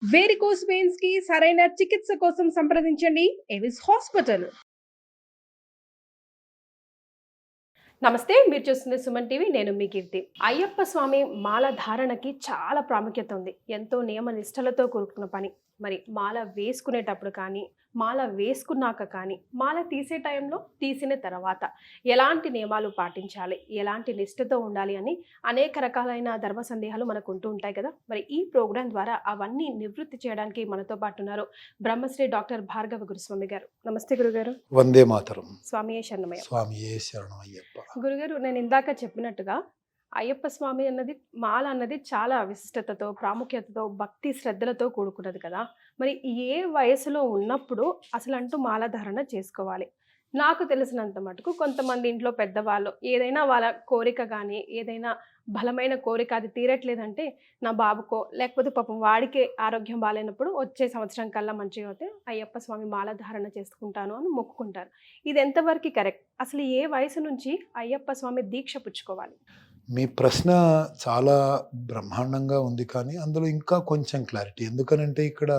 Varicose veins కి సరైన చికిత్స కోసం సంప్రదించండి ఎవిస్ హాస్పిటల్. నమస్తే, మీరు చూస్తుంది సుమన్ టీవీ. నేను మీ కీర్తి. అయ్యప్ప స్వామి మాల ధారణకి చాలా ప్రాముఖ్యత ఉంది. ఎంతో నియమ నిష్టలతో కూడుకున్న పని. మరి మాల వేసుకునేటప్పుడు కానీ, మాల వేసుకున్నాక కానీ, మాల తీసే టైంలో, తీసిన తర్వాత ఎలాంటి నియమాలు పాటించాలి, ఎలాంటి నిష్టతో ఉండాలి అని అనేక రకాలైన ధర్మ సందేహాలు మనకు ఉంటూ ఉంటాయి కదా. మరి ఈ ప్రోగ్రాం ద్వారా అవన్నీ నివృత్తి చేయడానికి మనతో పాటు ఉన్నారు బ్రహ్మశ్రీ డాక్టర్ భార్గవ గురుస్వామి గారు. నమస్తే గురుగారు. వందే మాతరం. స్వామియే శరణమయ్య. స్వామియే శరణం అయ్యప్ప. గురుగారు, నేను ఇందాక చెప్పినట్టుగా అయ్యప్ప స్వామి అన్నది, మాల అన్నది చాలా విశిష్టతతో, ప్రాముఖ్యతతో, భక్తి శ్రద్ధలతో కూడుకున్నది కదా. మరి ఏ వయసులో ఉన్నప్పుడు అసలు అంటూ మాల ధారణ చేసుకోవాలి? నాకు తెలిసినంత మటుకు కొంతమంది ఇంట్లో పెద్దవాళ్ళు ఏదైనా వాళ్ళ కోరిక కానీ, ఏదైనా బలమైన కోరిక అది తీరట్లేదంటే, నా బాబుకో లేకపోతే పాపం వాడికే ఆరోగ్యం బాగాలేనప్పుడు వచ్చే సంవత్సరం కల్లా మంచిగా అయితే అయ్యప్ప స్వామి మాల ధారణ చేసుకుంటాను అని మొక్కుకుంటారు. ఇది ఎంతవరకు కరెక్ట్? అసలు ఏ వయసు నుంచి అయ్యప్ప స్వామి దీక్ష పుచ్చుకోవాలి? మీ ప్రశ్న చాలా బ్రహ్మాండంగా ఉంది, కానీ అందులో ఇంకా కొంచెం క్లారిటీ. ఎందుకనంటే ఇక్కడ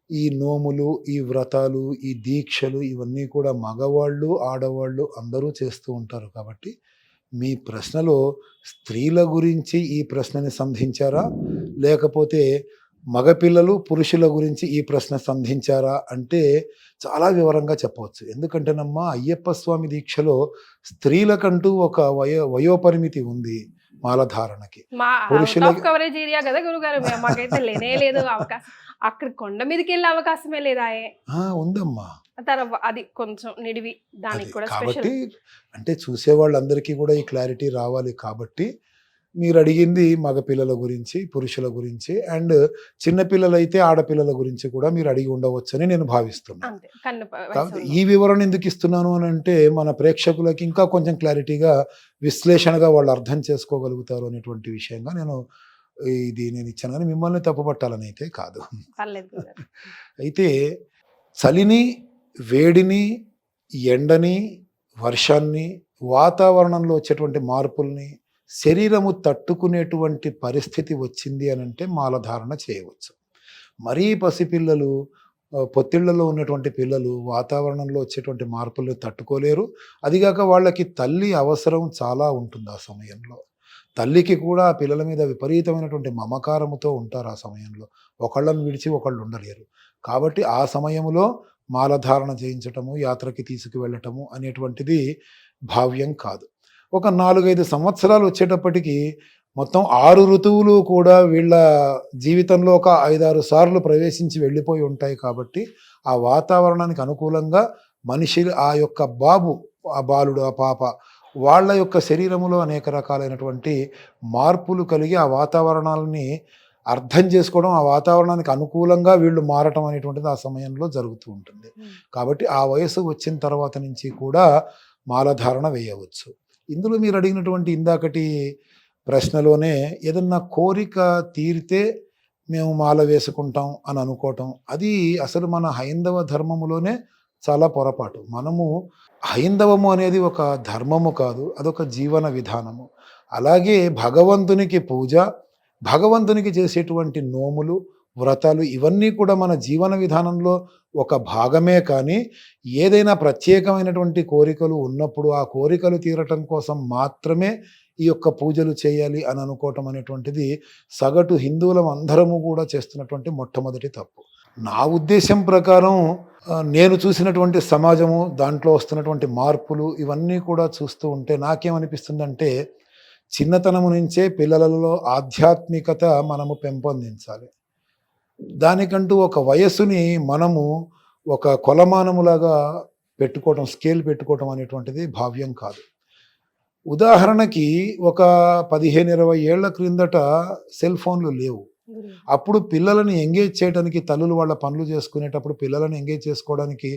ఈ నోములు, ఈ వ్రతాలు, ఈ దీక్షలు ఇవన్నీ కూడా మగవాళ్ళు, ఆడవాళ్ళు అందరూ చేస్తూ ఉంటారు. కాబట్టి మీ ప్రశ్నలో స్త్రీల గురించి ఈ ప్రశ్నని సంధించారా, లేకపోతే మగపిల్లలు, పురుషుల గురించి ఈ ప్రశ్న సంధించారా అంటే చాలా వివరంగా చెప్పవచ్చు. ఎందుకంటేనమ్మా, అయ్యప్ప స్వామి దీక్షలో స్త్రీలకంటూ ఒక వయోపరిమితి ఉంది మాలధారణకి. పురుషుల కవరేజ్ ఏరియా కదా గురుగారు, మాకైతే లేనే లేదు అవకాశం. అక్కడ కొండ మీదకి వెళ్ళే అవకాశమే లేదా? ఉందమ్మా. అది కొంచెం నిడివి, దానికి కూడా కాబట్టి అంటే చూసే వాళ్ళందరికీ కూడా ఈ క్లారిటీ రావాలి. కాబట్టి మీరు అడిగింది మగపిల్లల గురించి, పురుషుల గురించి, అండ్ చిన్నపిల్లలైతే ఆడపిల్లల గురించి కూడా మీరు అడిగి ఉండవచ్చని నేను భావిస్తున్నాను. కాబట్టి ఈ వివరణ ఎందుకు ఇస్తున్నాను అని అంటే, మన ప్రేక్షకులకి ఇంకా కొంచెం క్లారిటీగా, విశ్లేషణగా వాళ్ళు అర్థం చేసుకోగలుగుతారు అనేటువంటి విషయంగా నేను ఇచ్చాను. కానీ మిమ్మల్ని తప్పుపట్టాలని అయితే కాదు. అయితే చలిని, వేడిని, ఎండని, వర్షాన్ని, వాతావరణంలో వచ్చేటువంటి మార్పుల్ని శరీరము తట్టుకునేటువంటి పరిస్థితి వచ్చింది అని అంటే మాలధారణ చేయవచ్చు. మరీ పసిపిల్లలు, పొత్తిళ్లలో ఉన్నటువంటి పిల్లలు వాతావరణంలో వచ్చేటువంటి మార్పులు తట్టుకోలేరు. అదిగాక వాళ్ళకి తల్లి అవసరం చాలా ఉంటుంది. ఆ సమయంలో తల్లికి కూడా ఆ పిల్లల మీద విపరీతమైనటువంటి మమకారముతో ఉంటారు. ఆ సమయంలో ఒకళ్ళను విడిచి ఒకళ్ళు ఉండలేరు. కాబట్టి ఆ సమయంలో మాలధారణ చేయించటము, యాత్రకి తీసుకువెళ్ళటము అనేటువంటిది భావ్యం కాదు. ఒక 4-5 సంవత్సరాలు వచ్చేటప్పటికి మొత్తం 6 ఋతువులు కూడా వీళ్ళ జీవితంలో ఒక 5-6 సార్లు ప్రవేశించి వెళ్ళిపోయి ఉంటాయి. కాబట్టి ఆ వాతావరణానికి అనుకూలంగా మనిషి, ఆ యొక్క బాబు, ఆ బాలుడు, ఆ పాప, వాళ్ళ యొక్క శరీరములో అనేక రకాలైనటువంటి మార్పులు కలిగి ఆ వాతావరణాలని అర్థం చేసుకోవడం, ఆ వాతావరణానికి అనుకూలంగా వీళ్ళు మారటం అనేటువంటిది ఆ సమయంలో జరుగుతూ ఉంటుంది. కాబట్టి ఆ వయసు వచ్చిన తర్వాత నుంచి కూడా మాలధారణ వేయవచ్చు. ఇందులో మీరు అడిగినటువంటి ఇందాకటి ప్రశ్నలోనే ఏదన్నా కోరిక తీరితే మేము మాల వేసుకుంటాం అని అనుకోవటం, అది అసలు మన హైందవ ధర్మములోనే చాలా పొరపాటు. మనము హైందవము అనేది ఒక ధర్మము కాదు, అదొక జీవన విధానము. అలాగే భగవంతునికి పూజ, భగవంతునికి చేసేటువంటి నోములు, వ్రతాలు ఇవన్నీ కూడా మన జీవన విధానంలో ఒక భాగమే. కానీ ఏదైనా ప్రత్యేకమైనటువంటి కోరికలు ఉన్నప్పుడు ఆ కోరికలు తీరటం కోసం మాత్రమే ఈ యొక్క పూజలు చేయాలి అని అనుకోవటం అనేటువంటిది సగటు హిందువులం అందరము కూడా చేస్తున్నటువంటి మొట్టమొదటి తప్పు. నా ఉద్దేశం ప్రకారం నేను చూసినటువంటి సమాజము, దాంట్లో వస్తున్నటువంటి మార్పులు ఇవన్నీ కూడా చూస్తూ ఉంటే నాకేమనిపిస్తుందంటే, చిన్నతనము నుంచే పిల్లలలో ఆధ్యాత్మికత మనము పెంపొందించాలి. దానికంటూ ఒక వయస్సుని మనము ఒక కొలమానములాగా పెట్టుకోవటం, స్కేల్ పెట్టుకోవటం అనేటువంటిది భావ్యం కాదు. ఉదాహరణకి ఒక 15-20 ఏళ్ల క్రిందట సెల్ ఫోన్లు లేవు. అప్పుడు పిల్లలని ఎంగేజ్ చేయడానికి, తల్లులు వాళ్ళ పనులు చేసుకునేటప్పుడు పిల్లలను ఎంగేజ్ చేసుకోవడానికి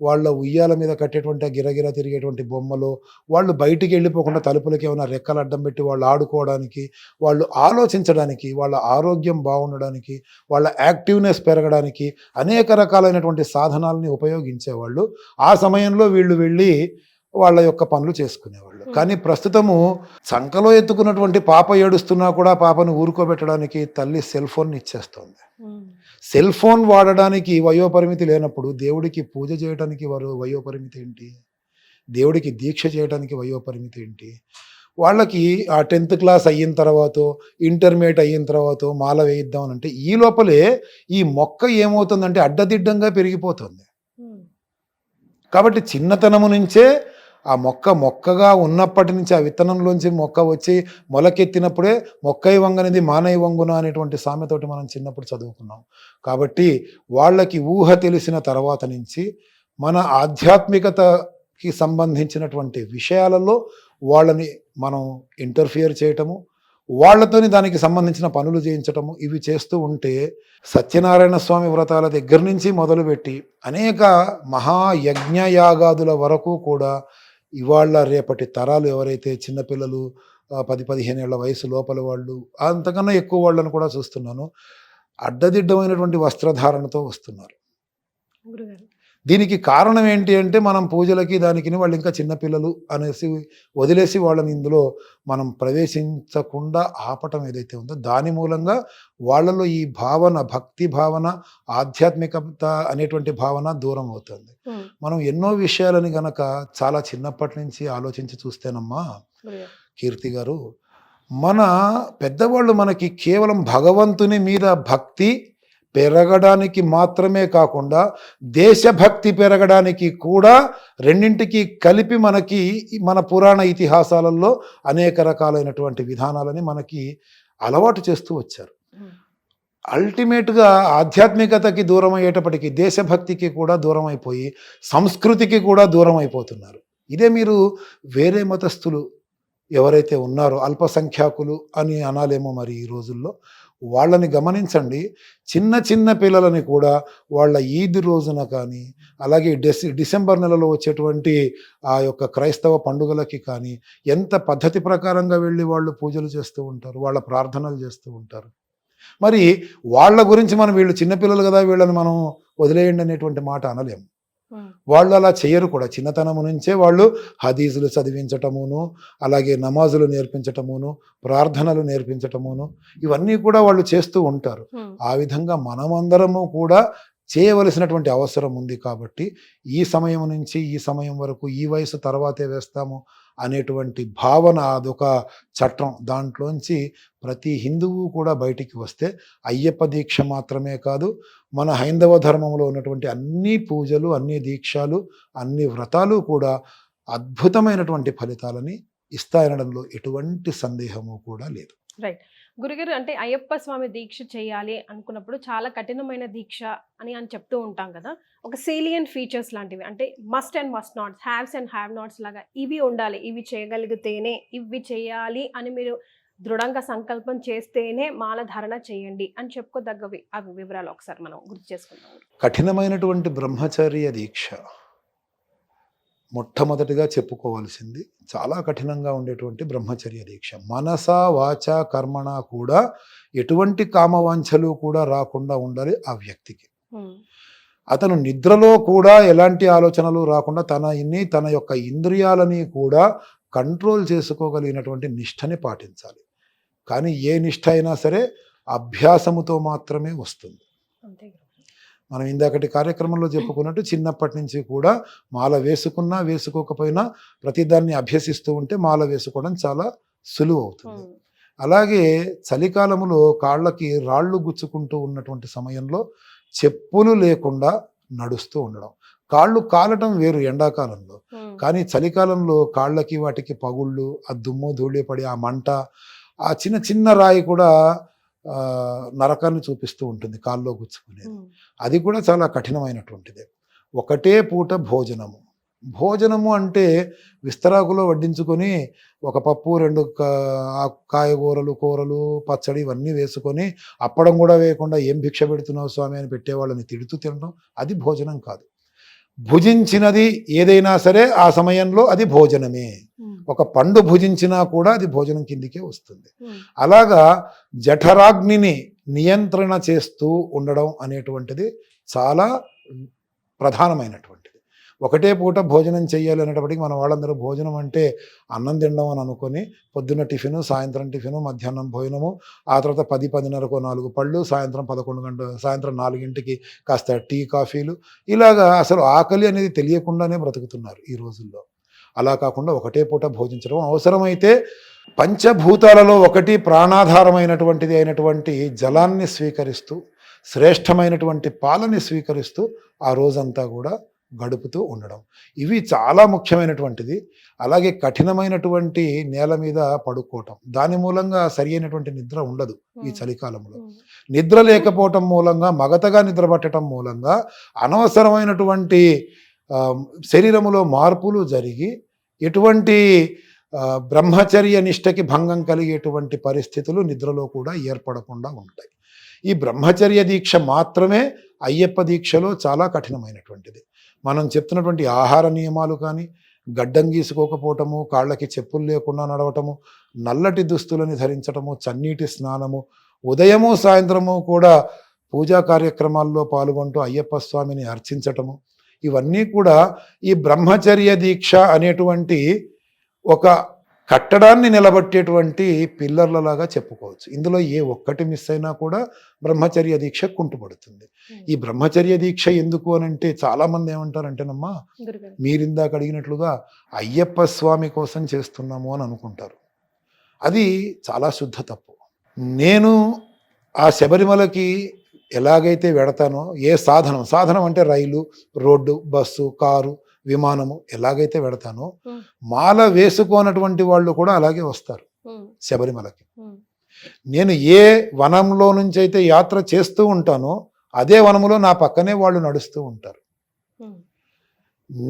వాళ్ళ ఉయ్యాల మీద కట్టేటువంటి గిరగిర తిరిగేటువంటి బొమ్మలు, వాళ్ళు బయటికి వెళ్ళిపోకుండా తలుపులకి ఏమైనా రెక్కలు అడ్డం పెట్టి వాళ్ళు ఆడుకోవడానికి, వాళ్ళు ఆలోచించడానికి, వాళ్ళ ఆరోగ్యం బాగుండడానికి, వాళ్ళ యాక్టివ్నెస్ పెరగడానికి అనేక రకాలైనటువంటి సాధనాలని ఉపయోగించేవాళ్ళు. ఆ సమయంలో వీళ్ళు వెళ్ళి వాళ్ళ యొక్క పనులు చేసుకునేవాళ్ళు. కానీ ప్రస్తుతము సంకలో ఎత్తుకున్నటువంటి పాప ఏడుస్తున్నా కూడా పాపను ఊరుకోబెట్టడానికి తల్లి సెల్ ఫోన్ ఇచ్చేస్తుంది. సెల్ ఫోన్ వాడడానికి వయోపరిమితి లేనప్పుడు దేవుడికి పూజ చేయడానికి వయోపరిమితి ఏంటి? దేవుడికి దీక్ష చేయడానికి వయోపరిమితి ఏంటి? వాళ్ళకి ఆ 10th క్లాస్ అయిన తర్వాత, ఇంటర్మీడియట్ అయిన తర్వాత మాల వేయిద్దాం అంటే ఈ లోపలే ఈ మొక్క ఏమవుతుందంటే అడ్డదిడ్డంగా పెరిగిపోతుంది. కాబట్టి చిన్నతనము నుంచే ఆ మొక్కగా ఉన్నప్పటి నుంచి ఆ విత్తనంలోంచి మొక్క వచ్చి మొలకెత్తినప్పుడే మొక్కై వంగనిది మానై వంగున అనేటువంటి సామెతోటి మనం చిన్నప్పుడు చదువుకున్నాం. కాబట్టి వాళ్ళకి ఊహ తెలిసిన తర్వాత నుంచి మన ఆధ్యాత్మికతకి సంబంధించినటువంటి విషయాలలో వాళ్ళని మనం ఇంటర్ఫియర్ చేయటము, వాళ్ళతోని దానికి సంబంధించిన పనులు చేయించటము, ఇవి చేస్తూ ఉంటే సత్యనారాయణ స్వామి వ్రతాల దగ్గర నుంచి మొదలుపెట్టి అనేక మహాయజ్ఞయాగాదుల వరకు కూడా ఇవాళ రేపటి తరాలు ఎవరైతే చిన్నపిల్లలు 10-15 ఏళ్ల వయసు లోపల వాళ్ళు, అంతకన్నా ఎక్కువ వాళ్ళని కూడా చూస్తున్నాను, అడ్డదిడ్డమైనటువంటి వస్త్రధారణతో వస్తున్నారు. గురుగారు దీనికి కారణం ఏంటి అంటే మనం పూజలకి దానికి వాళ్ళు ఇంకా చిన్నపిల్లలు అనేసి వదిలేసి వాళ్ళని ఇందులో మనం ప్రవేశించకుండా ఆపటం ఏదైతే ఉందో దాని మూలంగా వాళ్ళలో ఈ భావన, భక్తి భావన, ఆధ్యాత్మికత అనేటువంటి భావన దూరం అవుతుంది. మనం ఎన్నో విషయాలని గనక చాలా చిన్నప్పటి నుంచి ఆలోచించి చూస్తేనమ్మా కీర్తి గారు, మన పెద్దవాళ్ళు మనకి కేవలం భగవంతుని మీద భక్తి పెరగడానికి మాత్రమే కాకుండా దేశభక్తి పెరగడానికి కూడా రెండింటికి కలిపి మనకి మన పురాణ ఇతిహాసాలలో అనేక రకాలైనటువంటి విధానాలని మనకి అలవాటు చేస్తూ వచ్చారు. అల్టిమేట్గా ఆధ్యాత్మికతకి దూరం అయ్యేటప్పటికీ దేశభక్తికి కూడా దూరం అయిపోయి సంస్కృతికి కూడా దూరం అయిపోతున్నారు. ఇదే మీరు వేరే మతస్థులు ఎవరైతే ఉన్నారో అల్పసంఖ్యాకులు అని అనాలేమో మరి ఈ రోజుల్లో, వాళ్ళని గమనించండి. చిన్న పిల్లలని కూడా వాళ్ళ ఈద్ రోజున కానీ అలాగే డిసెంబర్ నెలలో వచ్చేటువంటి ఆ యొక్క క్రైస్తవ పండుగలకి కానీ ఎంత పద్ధతి ప్రకారంగా వెళ్ళి వాళ్ళు పూజలు చేస్తూ ఉంటారు, వాళ్ళ ప్రార్థనలు చేస్తూ ఉంటారు. మరి వాళ్ళ గురించి మనం వీళ్ళు చిన్నపిల్లలు కదా వీళ్ళని మనం వదిలేయండి అనేటువంటి మాట అనలేము. వాళ్ళు అలా చేయరు కూడా. చిన్నతనము నుంచే వాళ్ళు హదీసులు చదివించటమును, అలాగే నమాజులు నేర్పించటమును, ప్రార్థనలు నేర్పించటమును, ఇవన్నీ కూడా వాళ్ళు చేస్తూ ఉంటారు. ఆ విధంగా మనమందరము కూడా చేయవలసినటువంటి అవసరం ఉంది. కాబట్టి ఈ సమయం నుంచి ఈ సమయం వరకు ఈ వయసు తర్వాతే వేస్తాము అనేటువంటి భావన అదొక చట్టం. దాంట్లోంచి ప్రతి హిందువు కూడా బయటికి వస్తే అయ్యప్ప దీక్ష మాత్రమే కాదు, మన హైందవ ధర్మంలో ఉన్నటువంటి అన్ని పూజలు, అన్ని దీక్షలు, అన్ని వ్రతాలు కూడా అద్భుతమైనటువంటి ఫలితాలని ఇస్తాయనడంలో ఎటువంటి సందేహము కూడా లేదు. రైట్ గురుగారు, అంటే అయ్యప్ప స్వామి దీక్ష చేయాలి అనుకున్నప్పుడు చాలా కఠినమైన దీక్ష అని చెప్తూ ఉంటాం కదా. ఒక సేలియన్ ఫీచర్స్ లాంటివి, అంటే must and must nots, haves and have nots లాగా ఇవి ఉండాలి, ఇవి చేయగలిగితేనే ఇవి చేయాలి అని మీరు దృఢంగా సంకల్పం చేస్తేనే మాల ధారణ చేయండి అని చెప్పుకోదగ్గవి అవి వివరాలు ఒకసారి మనం గుర్తు చేసుకుందాం. కఠినమైనటువంటి బ్రహ్మచర్య దీక్ష మొట్టమొదటిగా చెప్పుకోవాల్సింది చాలా కఠినంగా ఉండేటువంటి బ్రహ్మచర్య దీక్ష. మనస వాచ కర్మణ కూడా ఎటువంటి కామవాంఛలు కూడా రాకుండా ఉండాలి ఆ వ్యక్తికి. అతను నిద్రలో కూడా ఎలాంటి ఆలోచనలు రాకుండా తన యొక్క ఇంద్రియాలని కూడా కంట్రోల్ చేసుకోగలిగినటువంటి నిష్టని పాటించాలి. కానీ ఏ నిష్ఠ అయినా సరే అభ్యాసముతో మాత్రమే వస్తుంది. మనం ఇందాకటి కార్యక్రమంలో చెప్పుకున్నట్టు చిన్నప్పటి నుంచి కూడా మాల వేసుకున్నా వేసుకోకపోయినా ప్రతిదాన్ని అభ్యసిస్తూ ఉంటే మాల వేసుకోవడం చాలా సులువు అవుతుంది. అలాగే చలికాలంలో కాళ్ళకి రాళ్ళు గుచ్చుకుంటూ ఉన్నటువంటి సమయంలో చెప్పులు లేకుండా నడుస్తూ ఉండడం. కాళ్ళు కాలటం వేరు ఎండాకాలంలో, కానీ చలికాలంలో కాళ్ళకి వాటికి పగుళ్ళు, ఆ దుమ్ము ధూళి పడి ఆ మంట, ఆ చిన్న రాయి కూడా నరకాన్ని చూపిస్తూ ఉంటుంది కాల్లో గుచ్చుకునేది. అది కూడా చాలా కఠినమైనటువంటిదే. ఒకటే పూట భోజనము అంటే విస్తరాకులో వడ్డించుకొని ఒక పప్పు, 2 కాయగూరలు, కూరలు, పచ్చడి ఇవన్నీ వేసుకొని అప్పడం కూడా వేయకుండా ఏం భిక్ష పెడుతున్నావు స్వామి అని పెట్టేవాళ్ళని తిడుతూ తినడం అది భోజనం కాదు. భుజించినది ఏదైనా సరే ఆ సమయంలో అది భోజనమే. ఒక పండు భుజించినా కూడా అది భోజనం కిందికే వస్తుంది. అలాగా జఠరాగ్నిని నియంత్రణ చేస్తూ ఉండడం అనేటువంటిది చాలా ప్రధానమైనటువంటిది. ఒకటే పూట భోజనం చేయాలి అనేటప్పటికి మన వాళ్ళందరూ భోజనం అంటే అన్నం తినడం అని అనుకొని పొద్దున్న టిఫిను, సాయంత్రం టిఫిను, మధ్యాహ్నం భోజనము, ఆ తర్వాత 10-10:30 4 పళ్ళు, సాయంత్రం 11 సాయంత్రం 4కి కాస్త టీ కాఫీలు, ఇలాగా అసలు ఆకలి అనేది తెలియకుండానే బ్రతుకుతున్నారు ఈ రోజుల్లో. అలా కాకుండా ఒకటే పూట భోజించడం, అవసరమైతే పంచభూతాలలో ఒకటి ప్రాణాధారమైనటువంటిది అయినటువంటి జలాన్ని స్వీకరిస్తూ, శ్రేష్టమైనటువంటి పాలని స్వీకరిస్తూ ఆ రోజంతా కూడా గడుపుతూ ఉండడం, ఇవి చాలా ముఖ్యమైనటువంటిది. అలాగే కఠినమైనటువంటి నేల మీద పడుకోవటం, దాని మూలంగా సరి అయినటువంటి నిద్ర ఉండదు ఈ చలికాలంలో. నిద్ర లేకపోవటం మూలంగా, మగతగా నిద్ర పట్టడం మూలంగా అనవసరమైనటువంటి శరీరములో మార్పులు జరిగి ఎటువంటి బ్రహ్మచర్య నిష్టకి భంగం కలిగేటువంటి పరిస్థితులు నిద్రలో కూడా ఏర్పడకుండా ఉంటాయి. ఈ బ్రహ్మచర్య దీక్ష మాత్రమే అయ్యప్ప దీక్షలో చాలా కఠినమైనటువంటిది. మనం చెప్తున్నటువంటి ఆహార నియమాలు కానీ, గడ్డం గీసుకోకపోవటము, కాళ్ళకి చెప్పులు లేకుండా నడవటము, నల్లటి దుస్తులని ధరించటము, చన్నీటి స్నానము, ఉదయము సాయంత్రము కూడా పూజా కార్యక్రమాల్లో పాల్గొంటూ అయ్యప్ప స్వామిని అర్చించటము, ఇవన్నీ కూడా ఈ బ్రహ్మచర్య దీక్ష అనేటువంటి ఒక కట్టడాన్ని నిలబట్టేటువంటి పిల్లర్లలాగా చెప్పుకోవచ్చు. ఇందులో ఏ ఒక్కటి మిస్ అయినా కూడా బ్రహ్మచర్య దీక్ష కుంటుపడుతుంది. ఈ బ్రహ్మచర్య దీక్ష ఎందుకు అని అంటే చాలామంది ఏమంటారంటేనమ్మా, మీరిందాక అడిగినట్లుగా అయ్యప్ప స్వామి కోసం చేస్తున్నాము అని అనుకుంటారు. అది చాలా శుద్ధ తప్పు. నేను ఆ శబరిమలకి ఎలాగైతే వెడతానో, ఏ సాధనం అంటే రైలు, రోడ్డు, బస్సు, కారు, విమానము ఎలాగైతే వెడతానో, మాల వేసుకోనటువంటి వాళ్ళు కూడా అలాగే వస్తారు శబరిమలకి. నేను ఏ వనంలో నుంచి అయితే యాత్ర చేస్తూ ఉంటానో అదే వనములో నా పక్కనే వాళ్ళు నడుస్తూ ఉంటారు.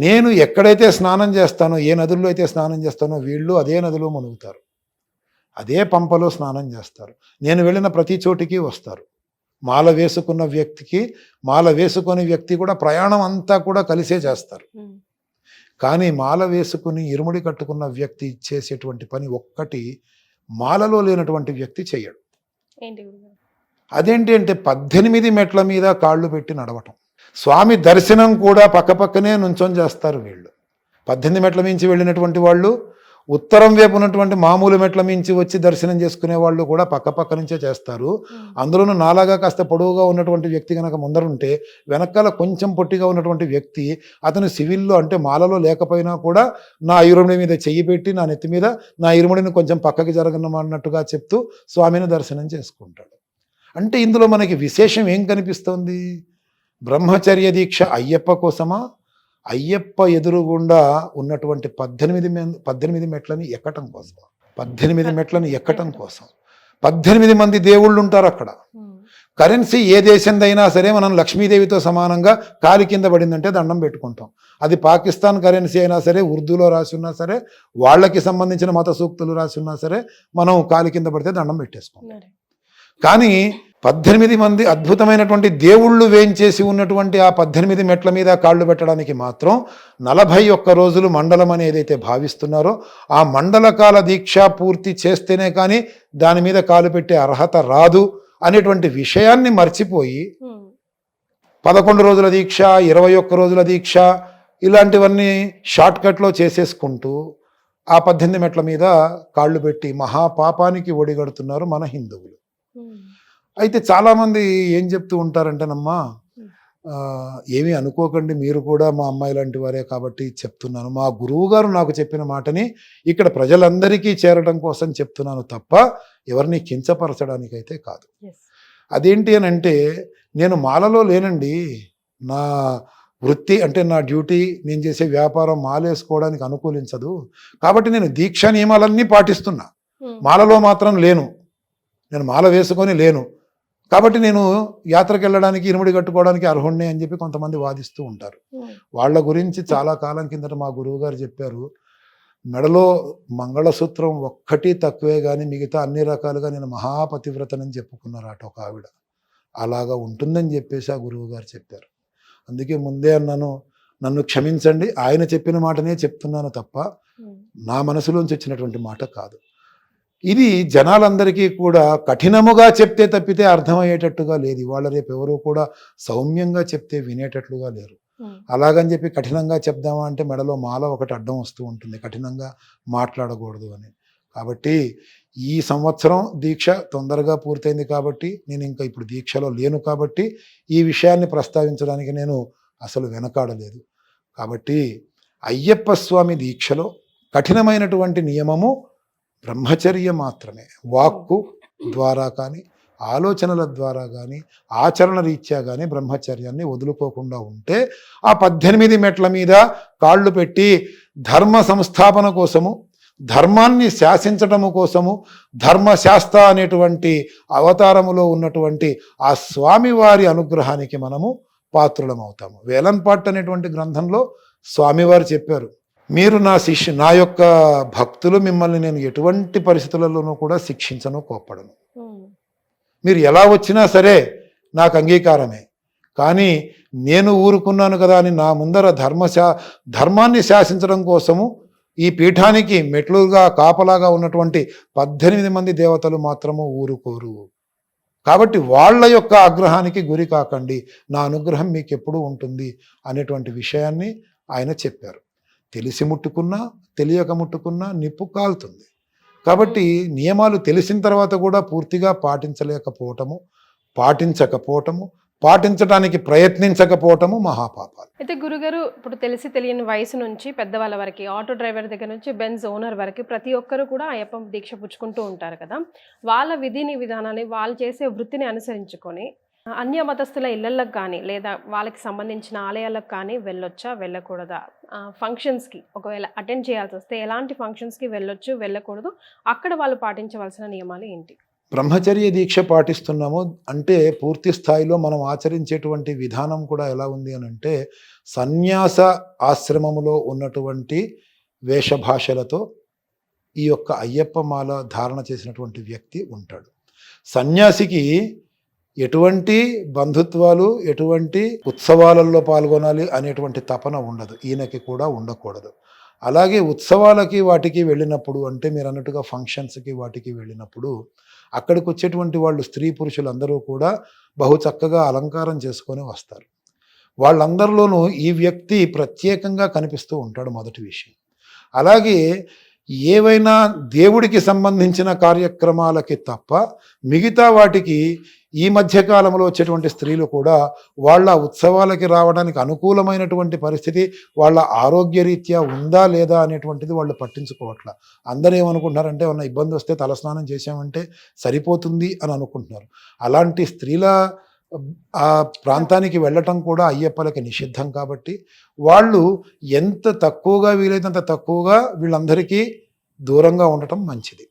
నేను ఎక్కడైతే స్నానం చేస్తానో, ఏ నదుల్లో అయితే స్నానం చేస్తానో వీళ్ళు అదే నదిలో మునుగుతారు, అదే పంపలో స్నానం చేస్తారు. నేను వెళ్ళిన ప్రతి చోటికి వస్తారు. మాల వేసుకున్న వ్యక్తికి, మాల వేసుకునే వ్యక్తి కూడా ప్రయాణం అంతా కూడా కలిసే చేస్తారు. కానీ మాల వేసుకుని ఇరుముడి కట్టుకున్న వ్యక్తి చేసేటువంటి పని ఒక్కటి మాలలో లేనటువంటి వ్యక్తి చెయ్యడు. అదేంటి అంటే 18 మెట్ల మీద కాళ్ళు పెట్టి నడవటం. స్వామి దర్శనం కూడా పక్కపక్కనే నుంచొని చేస్తారు వీళ్ళు. 18 మెట్ల మించి వెళ్ళినటువంటి వాళ్ళు, ఉత్తరం వైపు ఉన్నటువంటి మామూలు మెట్ల మించి వచ్చి దర్శనం చేసుకునే వాళ్ళు కూడా పక్క నుంచే చేస్తారు. అందులోనూ నాలాగా కాస్త పొడవుగా ఉన్నటువంటి వ్యక్తి కనుక ముందరుంటే, వెనకాల కొంచెం పొట్టిగా ఉన్నటువంటి వ్యక్తి అతను సివిల్లో అంటే మాలలో లేకపోయినా కూడా నా ఇరుముడి మీద చెయ్యి పెట్టి నా నెత్తి మీద నా ఇరుముడిని కొంచెం పక్కకి జరగనమన్నట్టుగా చెప్తూ స్వామిని దర్శనం చేసుకుంటాడు. అంటే ఇందులో మనకి విశేషం ఏం కనిపిస్తోంది? బ్రహ్మచర్య దీక్ష అయ్యప్ప కోసమా, అయ్యప్ప ఎదురుగుండా ఉన్నటువంటి 18 మెట్లని ఎక్కటం కోసం, 18 మెట్లని ఎక్కటం కోసం 18 మంది దేవుళ్ళు ఉంటారు అక్కడ. కరెన్సీ ఏ దేశందైనా సరే మనం లక్ష్మీదేవితో సమానంగా కాలి కింద పడిందంటే దండం పెట్టుకుంటాం. అది పాకిస్తాన్ కరెన్సీ అయినా సరే, ఉర్దూలో రాసి ఉన్నా సరే, వాళ్ళకి సంబంధించిన మత సూక్తులు రాసి ఉన్నా సరే, మనం కాలి కింద పడితే దండం పెట్టేసుకుంటాం. కానీ 18 మంది అద్భుతమైనటువంటి దేవుళ్ళు వేంచేసి ఉన్నటువంటి ఆ 18 మెట్ల మీద కాళ్ళు పెట్టడానికి మాత్రం 41 రోజులు మండలం అని ఏదైతే భావిస్తున్నారో, ఆ మండలకాల దీక్ష పూర్తి చేస్తేనే కానీ దాని మీద కాలు పెట్టే అర్హత రాదు అనేటువంటి విషయాన్ని మర్చిపోయి 11 రోజుల దీక్ష, 21 రోజుల దీక్ష ఇలాంటివన్నీ షార్ట్కట్లో చేసేసుకుంటూ ఆ 18 మెట్ల మీద కాళ్ళు పెట్టి మహాపాపానికి ఒడిగడుతున్నారు మన హిందువులు. అయితే చాలామంది ఏం చెప్తూ ఉంటారంటేనమ్మా, ఏమీ అనుకోకండి, మీరు కూడా మా అమ్మాయి లాంటి వారే కాబట్టి చెప్తున్నాను, మా గురువు గారు నాకు చెప్పిన మాటని ఇక్కడ ప్రజలందరికీ చేరడం కోసం చెప్తున్నాను తప్ప ఎవరిని కించపరచడానికైతే కాదు. అదేంటి అని అంటే, నేను మాలలో లేనండి, నా వృత్తి అంటే నా డ్యూటీ, నేను చేసే వ్యాపారం మాలేసుకోవడానికి అనుకూలించదు కాబట్టి నేను దీక్షా నియమాలన్నీ పాటిస్తున్నా, మాలలో మాత్రం లేను, నేను మాల వేసుకొని లేను కాబట్టి నేను యాత్రకు వెళ్ళడానికి, ఇరుముడి కట్టుకోవడానికి అర్హుణ్ణే అని చెప్పి కొంతమంది వాదిస్తూ ఉంటారు. వాళ్ళ గురించి చాలా కాలం కిందట మా గురువు గారు చెప్పారు, మెడలో మంగళసూత్రం ఒక్కటి తక్కువే కానీ మిగతా అన్ని రకాలుగా నేను మహాపతివ్రతనని చెప్పుకున్నారు అట ఒక ఆవిడ. అలాగా ఉంటుందని చెప్పేసి ఆ గురువు గారు చెప్పారు. అందుకే ముందే అన్నాను, నన్ను క్షమించండి, ఆయన చెప్పిన మాటనే చెప్తున్నాను తప్ప నా మనసులోంచి వచ్చినటువంటి మాట కాదు. ఇది జనాలందరికీ కూడా కఠినముగా చెప్తే తప్పితే అర్థమయ్యేటట్టుగా లేదు. ఇవాళ రేపు ఎవరూ కూడా సౌమ్యంగా చెప్తే వినేటట్లుగా లేరు. అలాగని చెప్పి కఠినంగా చెప్దామా అంటే మెడలో మాల ఒకటి అడ్డం వస్తూ ఉంటుంది, కఠినంగా మాట్లాడకూడదు అని. కాబట్టి ఈ సంవత్సరం దీక్ష తొందరగా పూర్తయింది కాబట్టి, నేను ఇంకా ఇప్పుడు దీక్షలో లేను కాబట్టి ఈ విషయాన్ని ప్రస్తావించడానికి నేను అసలు వెనకాడలేదు. కాబట్టి అయ్యప్ప స్వామి దీక్షలో కఠినమైనటువంటి నియమము బ్రహ్మచర్య మాత్రమే. వాక్కు ద్వారా కానీ, ఆలోచనల ద్వారా కానీ, ఆచరణ రీత్యా కానీ బ్రహ్మచర్యాన్ని వదులుకోకుండా ఉంటే ఆ 18 మెట్ల మీద కాళ్ళు పెట్టి ధర్మ సంస్థాపన కోసము, ధర్మాన్ని శాసించటము కోసము, ధర్మశాస్త్ర అనేటువంటి అవతారములో ఉన్నటువంటి ఆ స్వామివారి అనుగ్రహానికి మనము పాత్రులమవుతాము. వేలంపాట్ అనేటువంటి గ్రంథంలో స్వామివారు చెప్పారు, మీరు నా యొక్క భక్తులు, మిమ్మల్ని నేను ఎటువంటి పరిస్థితులలోనూ కూడా శిక్షించను, కోప్పడను. మీరు ఎలా వచ్చినా సరే నాకు అంగీకారమే, కానీ నేను ఊరుకున్నాను కదా అని నా ముందర ధర్మాన్ని శాసించడం కోసము ఈ పీఠానికి మెట్లుగా కాపలాగా ఉన్నటువంటి 18 మంది దేవతలు మాత్రము ఊరుకోరు. కాబట్టి వాళ్ళ యొక్క ఆగ్రహానికి గురి కాకండి, నా అనుగ్రహం మీకు ఎప్పుడూ ఉంటుంది అనేటువంటి విషయాన్ని ఆయన చెప్పారు. తెలిసి ముట్టుకున్నా తెలియక ముట్టుకున్నా నిప్పు కాలుతుంది. కాబట్టి నియమాలు తెలిసిన తర్వాత కూడా పూర్తిగా పాటించకపోవటము, పాటించడానికి ప్రయత్నించకపోవటము మహాపాపాలు. అయితే గురుగారు, ఇప్పుడు తెలిసి తెలియని వయసు నుంచి పెద్దవాళ్ళ వరకు, ఆటో డ్రైవర్ దగ్గర నుంచి బెంజ్ ఓనర్ వరకు ప్రతి ఒక్కరు కూడా అయ్యప్ప దీక్ష పుచ్చుకుంటూ ఉంటారు కదా. వాళ్ళ విధిని విధానాన్ని, వాళ్ళు చేసే వృత్తిని అనుసరించుకొని అన్య మతస్థుల ఇళ్లకు కానీ లేదా వాళ్ళకి సంబంధించిన ఆలయాలకు కానీ వెళ్ళొచ్చా, వెళ్ళకూడదా? ఫంక్షన్స్కి ఒకవేళ అటెండ్ చేయాల్సి వస్తే ఎలాంటి ఫంక్షన్స్కి వెళ్ళొచ్చు, వెళ్ళకూడదు, అక్కడ వాళ్ళు పాటించవలసిన నియమాలు ఏంటి? బ్రహ్మచర్య దీక్ష పాటిస్తున్నాము అంటే పూర్తి స్థాయిలో మనం ఆచరించేటువంటి విధానం కూడా ఎలా ఉంది అని అంటే, సన్యాస ఆశ్రమములో ఉన్నటువంటి వేషభాషలతో ఈ యొక్క అయ్యప్ప మాల ధారణ చేసినటువంటి వ్యక్తి ఉంటాడు. సన్యాసికి ఎటువంటి బంధుత్వాలు, ఎటువంటి ఉత్సవాలలో పాల్గొనాలి అనేటువంటి తపన ఉండదు, ఈయనకి కూడా ఉండకూడదు. అలాగే ఉత్సవాలకి వాటికి వెళ్ళినప్పుడు, అంటే మీరు అన్నట్టుగా ఫంక్షన్స్కి వాటికి వెళ్ళినప్పుడు అక్కడికి వచ్చేటువంటి వాళ్ళు స్త్రీ పురుషులు అందరూ కూడా బహు చక్కగా అలంకారం చేసుకొని వస్తారు. వాళ్ళందరిలోనూ ఈ వ్యక్తి ప్రత్యేకంగా కనిపిస్తూ ఉంటాడు, మొదటి విషయం. అలాగే ఏవైనా దేవుడికి సంబంధించిన కార్యక్రమాలకి తప్ప మిగతా వాటికి ఈ మధ్యకాలంలో వచ్చేటువంటి స్త్రీలు కూడా వాళ్ళ ఉత్సవాలకి రావడానికి అనుకూలమైనటువంటి పరిస్థితి వాళ్ళ ఆరోగ్యరీత్యా ఉందా లేదా అనేటువంటిది వాళ్ళు పట్టించుకోవట్ల. అందరూ ఏమనుకుంటున్నారంటే ఏమన్నా ఇబ్బంది వస్తే తలస్నానం చేసామంటే సరిపోతుంది అని అనుకుంటున్నారు. అలాంటి స్త్రీల ఆ ప్రాంతానికి వెళ్ళటం కూడా అయ్యప్పలకి నిషిద్ధం. కాబట్టి వాళ్ళు ఎంత తక్కువగా వీలైతే అంత తక్కువగా వీళ్ళందరికీ దూరంగా ఉండటం మంచిది.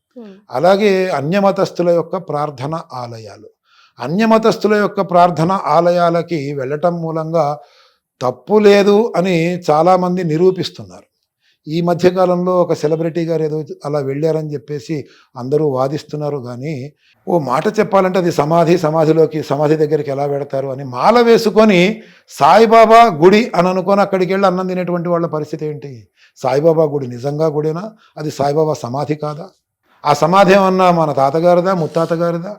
అలాగే అన్యమతస్థుల యొక్క ప్రార్థన ఆలయాలు, అన్యమతస్థుల యొక్క ప్రార్థన ఆలయాలకి వెళ్ళటం మూలంగా తప్పు లేదు అని చాలామంది నిరూపిస్తున్నారు. ఈ మధ్యకాలంలో ఒక సెలబ్రిటీ గారు ఏదో అలా వెళ్ళారని చెప్పేసి అందరూ వాదిస్తున్నారు. కానీ ఓ మాట చెప్పాలంటే అది సమాధి దగ్గరికి ఎలా పెడతారు అని మాల వేసుకొని సాయిబాబా గుడి అని అనుకొని అక్కడికి వెళ్ళి అన్నం తినేటువంటి వాళ్ళ పరిస్థితి ఏంటి? సాయిబాబా గుడి నిజంగా గుడేనా? అది సాయిబాబా సమాధి కాదా? ఆ సమాధి ఏమన్నా మన తాతగారిదా, ముత్తాతగారిదా,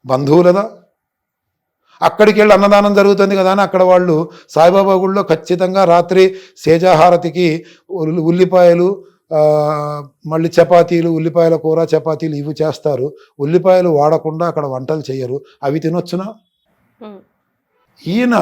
బంధువులదా? అక్కడికి వెళ్ళి అన్నదానం జరుగుతుంది కదా అని అక్కడ వాళ్ళు సాయిబాబా గుడిలో ఖచ్చితంగా రాత్రి సేజాహారతికి ఉల్లిపాయలు, మళ్ళీ చపాతీలు, ఉల్లిపాయల కూర, చపాతీలు ఇవి చేస్తారు. ఉల్లిపాయలు వాడకుండా అక్కడ వంటలు చేయరు. అవి తినొచ్చునా? ఈయన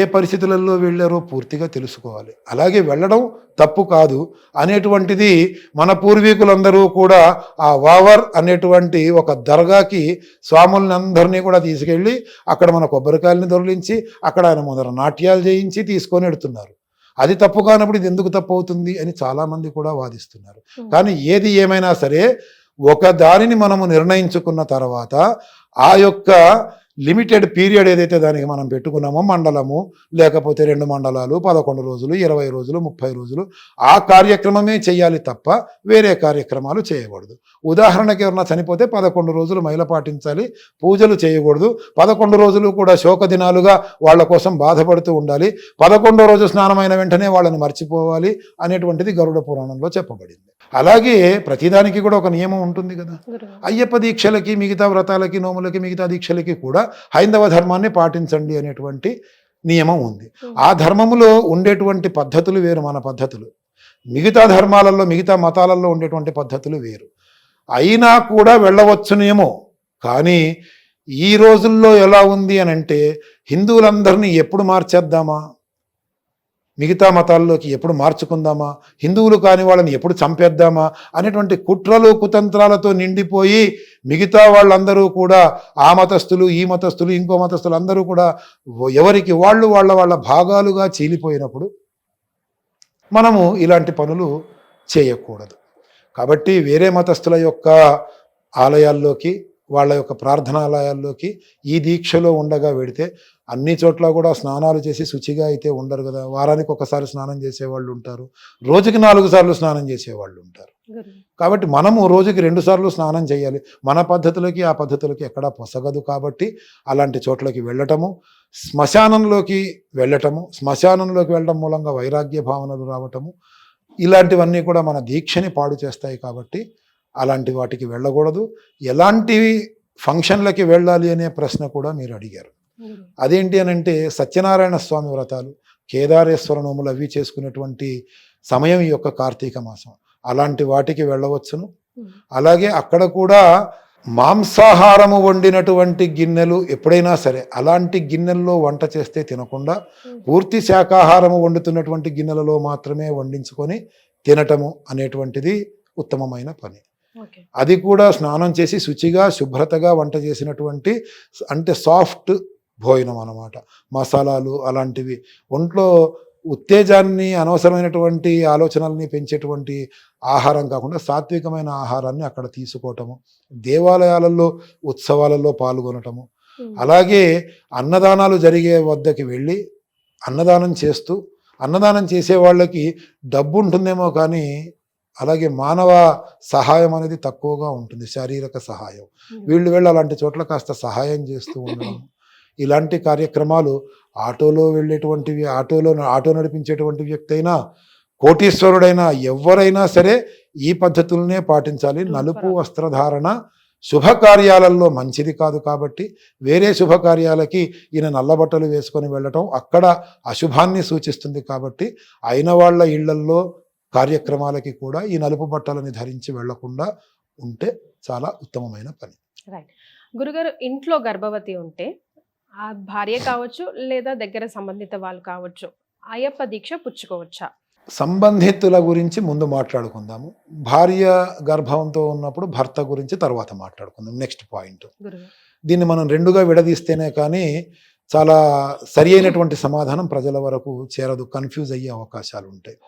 ఏ పరిస్థితులలో వెళ్ళారో పూర్తిగా తెలుసుకోవాలి. అలాగే వెళ్ళడం తప్పు కాదు అనేటువంటిది మన పూర్వీకులందరూ కూడా ఆ వావర్ అనేటువంటి ఒక దర్గాకి స్వాములని అందరినీ కూడా తీసుకెళ్ళి అక్కడ మన కొబ్బరికాయలని దొరిలించి అక్కడ ఆయన ముందర నాట్యాలు చేయించి తీసుకొని వెడుతున్నారు. అది తప్పు కానప్పుడు ఇది ఎందుకు తప్పు అవుతుంది అని చాలామంది కూడా వాదిస్తున్నారు. కానీ ఏది ఏమైనా సరే ఒక దానిని మనము నిర్ణయించుకున్న తర్వాత ఆ యొక్క లిమిటెడ్ పీరియడ్ ఏదైతే దానికి మనం పెట్టుకున్నామో, మండలము లేకపోతే 2 మండలాలు, 11 రోజులు, 20 రోజులు, 30 రోజులు, ఆ కార్యక్రమమే చేయాలి తప్ప వేరే కార్యక్రమాలు చేయకూడదు. ఉదాహరణకి ఎవరన్నా చనిపోతే 11 రోజులు మైల పాటించాలి, పూజలు చేయకూడదు. 11 రోజులు కూడా శోక దినాలుగా వాళ్ళ కోసం బాధపడుతూ ఉండాలి. 11వ రోజు స్నానమైన వెంటనే వాళ్ళని మర్చిపోవాలి అనేటువంటిది గరుడ పురాణంలో చెప్పబడింది. అలాగే ప్రతిదానికి కూడా ఒక నియమం ఉంటుంది కదా. అయ్యప్ప దీక్షలకి, మిగతా వ్రతాలకి, నోములకి, మిగతా దీక్షలకి కూడా హైందవ ధర్మాన్ని పాటించండి అనేటువంటి నియమం ఉంది. ఆ ధర్మములో ఉండేటువంటి పద్ధతులు వేరు, మన పద్ధతులు మిగతా ధర్మాలలో మిగతా మతాలలో ఉండేటువంటి పద్ధతులు వేరు. అయినా కూడా వెళ్ళవచ్చునేమో, కానీ ఈ రోజుల్లో ఎలా ఉంది అని అంటే హిందువులందరినీ ఎప్పుడు మార్చేద్దామా, మిగతా మతాల్లోకి ఎప్పుడు మార్చుకుందామా, హిందువులు కాని వాళ్ళని ఎప్పుడు చంపేద్దామా అనేటువంటి కుట్రలు కుతంత్రాలతో నిండిపోయి మిగతా వాళ్ళందరూ కూడా ఆ మతస్థులు ఈ మతస్థులు ఇంకో మతస్థులు అందరూ కూడా ఎవరికి వాళ్ళు వాళ్ళ భాగాలుగా చీలిపోయినప్పుడు మనము ఇలాంటి పనులు చేయకూడదు. కాబట్టి వేరే మతస్థుల యొక్క ఆలయాల్లోకి వాళ్ళ యొక్క ప్రార్థనాలయాల్లోకి ఈ దీక్షలో ఉండగా వెడితే అన్ని చోట్ల కూడా స్నానాలు చేసి శుచిగా అయితే ఉండరు కదా. వారానికి ఒకసారి స్నానం చేసేవాళ్ళు ఉంటారు, రోజుకి 4 సార్లు స్నానం చేసేవాళ్ళు ఉంటారు. కాబట్టి మనము రోజుకి 2 సార్లు స్నానం చేయాలి. మన పద్ధతులకి ఆ పద్ధతులకి ఎక్కడా పొసగదు. కాబట్టి అలాంటి చోట్లకి వెళ్ళటము, శ్మశానంలోకి వెళ్ళటం మూలంగా వైరాగ్య భావనలు రావటము, ఇలాంటివన్నీ కూడా మన దీక్షని పాడు చేస్తాయి. కాబట్టి అలాంటి వాటికి వెళ్ళకూడదు. ఎలాంటి ఫంక్షన్లకి వెళ్ళాలి అనే ప్రశ్న కూడా మీరు అడిగారు. అదేంటి అని అంటే సత్యనారాయణ స్వామి వ్రతాలు, కేదారేశ్వర నోములు అవి చేసుకునేటువంటి సమయం ఈ యొక్క కార్తీక మాసం. అలాంటి వాటికి వెళ్ళవచ్చును. అలాగే అక్కడ కూడా మాంసాహారము వండినటువంటి గిన్నెలు ఎప్పుడైనా సరే అలాంటి గిన్నెల్లో వంట చేస్తే తినకుండా పూర్తి శాకాహారము వండుతున్నటువంటి గిన్నెలలో మాత్రమే వండించుకొని తినటము అనేటువంటిది ఉత్తమమైన పని. అది కూడా స్నానం చేసి శుచిగా శుభ్రతగా వంట చేసినటువంటి, అంటే సాఫ్ట్ భోజనం అన్నమాట. మసాలాలు అలాంటివి ఒంట్లో ఉత్తేజాన్ని అనవసరమైనటువంటి ఆలోచనల్ని పెంచేటువంటి ఆహారం కాకుండా సాత్వికమైన ఆహారాన్ని అక్కడ తీసుకోవటము, దేవాలయాలలో ఉత్సవాలలో పాల్గొనటము, అలాగే అన్నదానాలు జరిగే వద్దకి వెళ్ళి అన్నదానం చేసే వాళ్ళకి డబ్బు ఉంటుందేమో కానీ అలాగే మానవ సహాయం అనేది తక్కువగా ఉంటుంది, శారీరక సహాయం. వీళ్ళు వెళ్ళి అలాంటి చోట్ల కాస్త సహాయం చేస్తూ ఉండడం, ఇలాంటి కార్యక్రమాలు ఆటోలో వెళ్ళేటువంటివి, ఆటో నడిపించేటువంటి వ్యక్తి అయినా కోటీశ్వరుడైనా ఎవరైనా సరే ఈ పద్ధతులనే పాటించాలి. నలుపు వస్త్రధారణ శుభకార్యాలలో మంచిది కాదు. కాబట్టి వేరే శుభకార్యాలకి ఈయన నల్లబట్టలు వేసుకొని వెళ్ళటం అక్కడ అశుభాన్ని సూచిస్తుంది. కాబట్టి అయిన వాళ్ళ ఇళ్లల్లో కార్యక్రమాలకి కూడా ఈ నలుపు బట్టలని ధరించి వెళ్లకుండా ఉంటే చాలా ఉత్తమమైన పని. రైట్. గురుగారు, ఇంట్లో గర్భవతి ఉంటే ఆ భార్య కావచ్చు లేదా దగ్గర సంబంధిత వాళ్ళు కావచ్చు అయ్యప్ప దీక్ష పుచ్చుకోవచ్చా? సంబంధితుల గురించి ముందు మాట్లాడుకుందాము. భార్య గర్భంతో ఉన్నప్పుడు భర్త గురించి తర్వాత మాట్లాడుకుందాం. Next point. దీన్ని మనం రెండుగా విడదీస్తేనే కానీ చాలా సరి అయినటువంటి సమాధానం ప్రజల వరకు చేరదు, కన్ఫ్యూజ్ అయ్యే అవకాశాలు ఉంటాయి.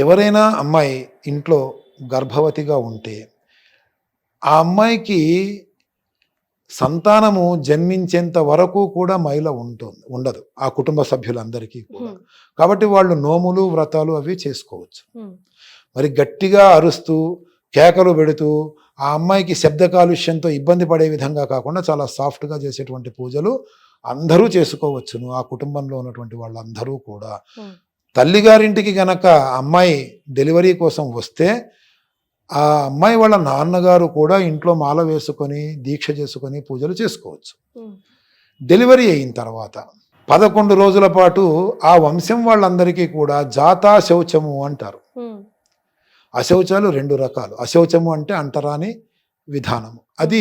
ఎవరైనా అమ్మాయి ఇంట్లో గర్భవతిగా ఉంటే ఆ అమ్మాయికి సంతానము జన్మించేంత వరకు కూడా మహిళ ఉండదు ఆ కుటుంబ సభ్యులందరికీ కూడా. కాబట్టి వాళ్ళు నోములు వ్రతాలు అవి చేసుకోవచ్చు. మరి గట్టిగా అరుస్తూ కేకలు పెడుతూ ఆ అమ్మాయికి శబ్ద కాలుష్యంతో ఇబ్బంది పడే విధంగా కాకుండా చాలా సాఫ్ట్గా చేసేటువంటి పూజలు అందరూ చేసుకోవచ్చును. ఆ కుటుంబంలో ఉన్నటువంటి వాళ్ళందరూ కూడా తల్లిగారింటికి గనక అమ్మాయి డెలివరీ కోసం వస్తే ఆ అమ్మాయి వాళ్ళ నాన్నగారు కూడా ఇంట్లో మాల వేసుకొని దీక్ష చేసుకొని పూజలు చేసుకోవచ్చు. డెలివరీ అయిన తర్వాత 11 రోజుల పాటు ఆ వంశం వాళ్ళందరికీ కూడా జాతా శౌచము అంటారు. అశౌచాలు 2 రకాలు. అశౌచము అంటే అంటరాని విధానము, అది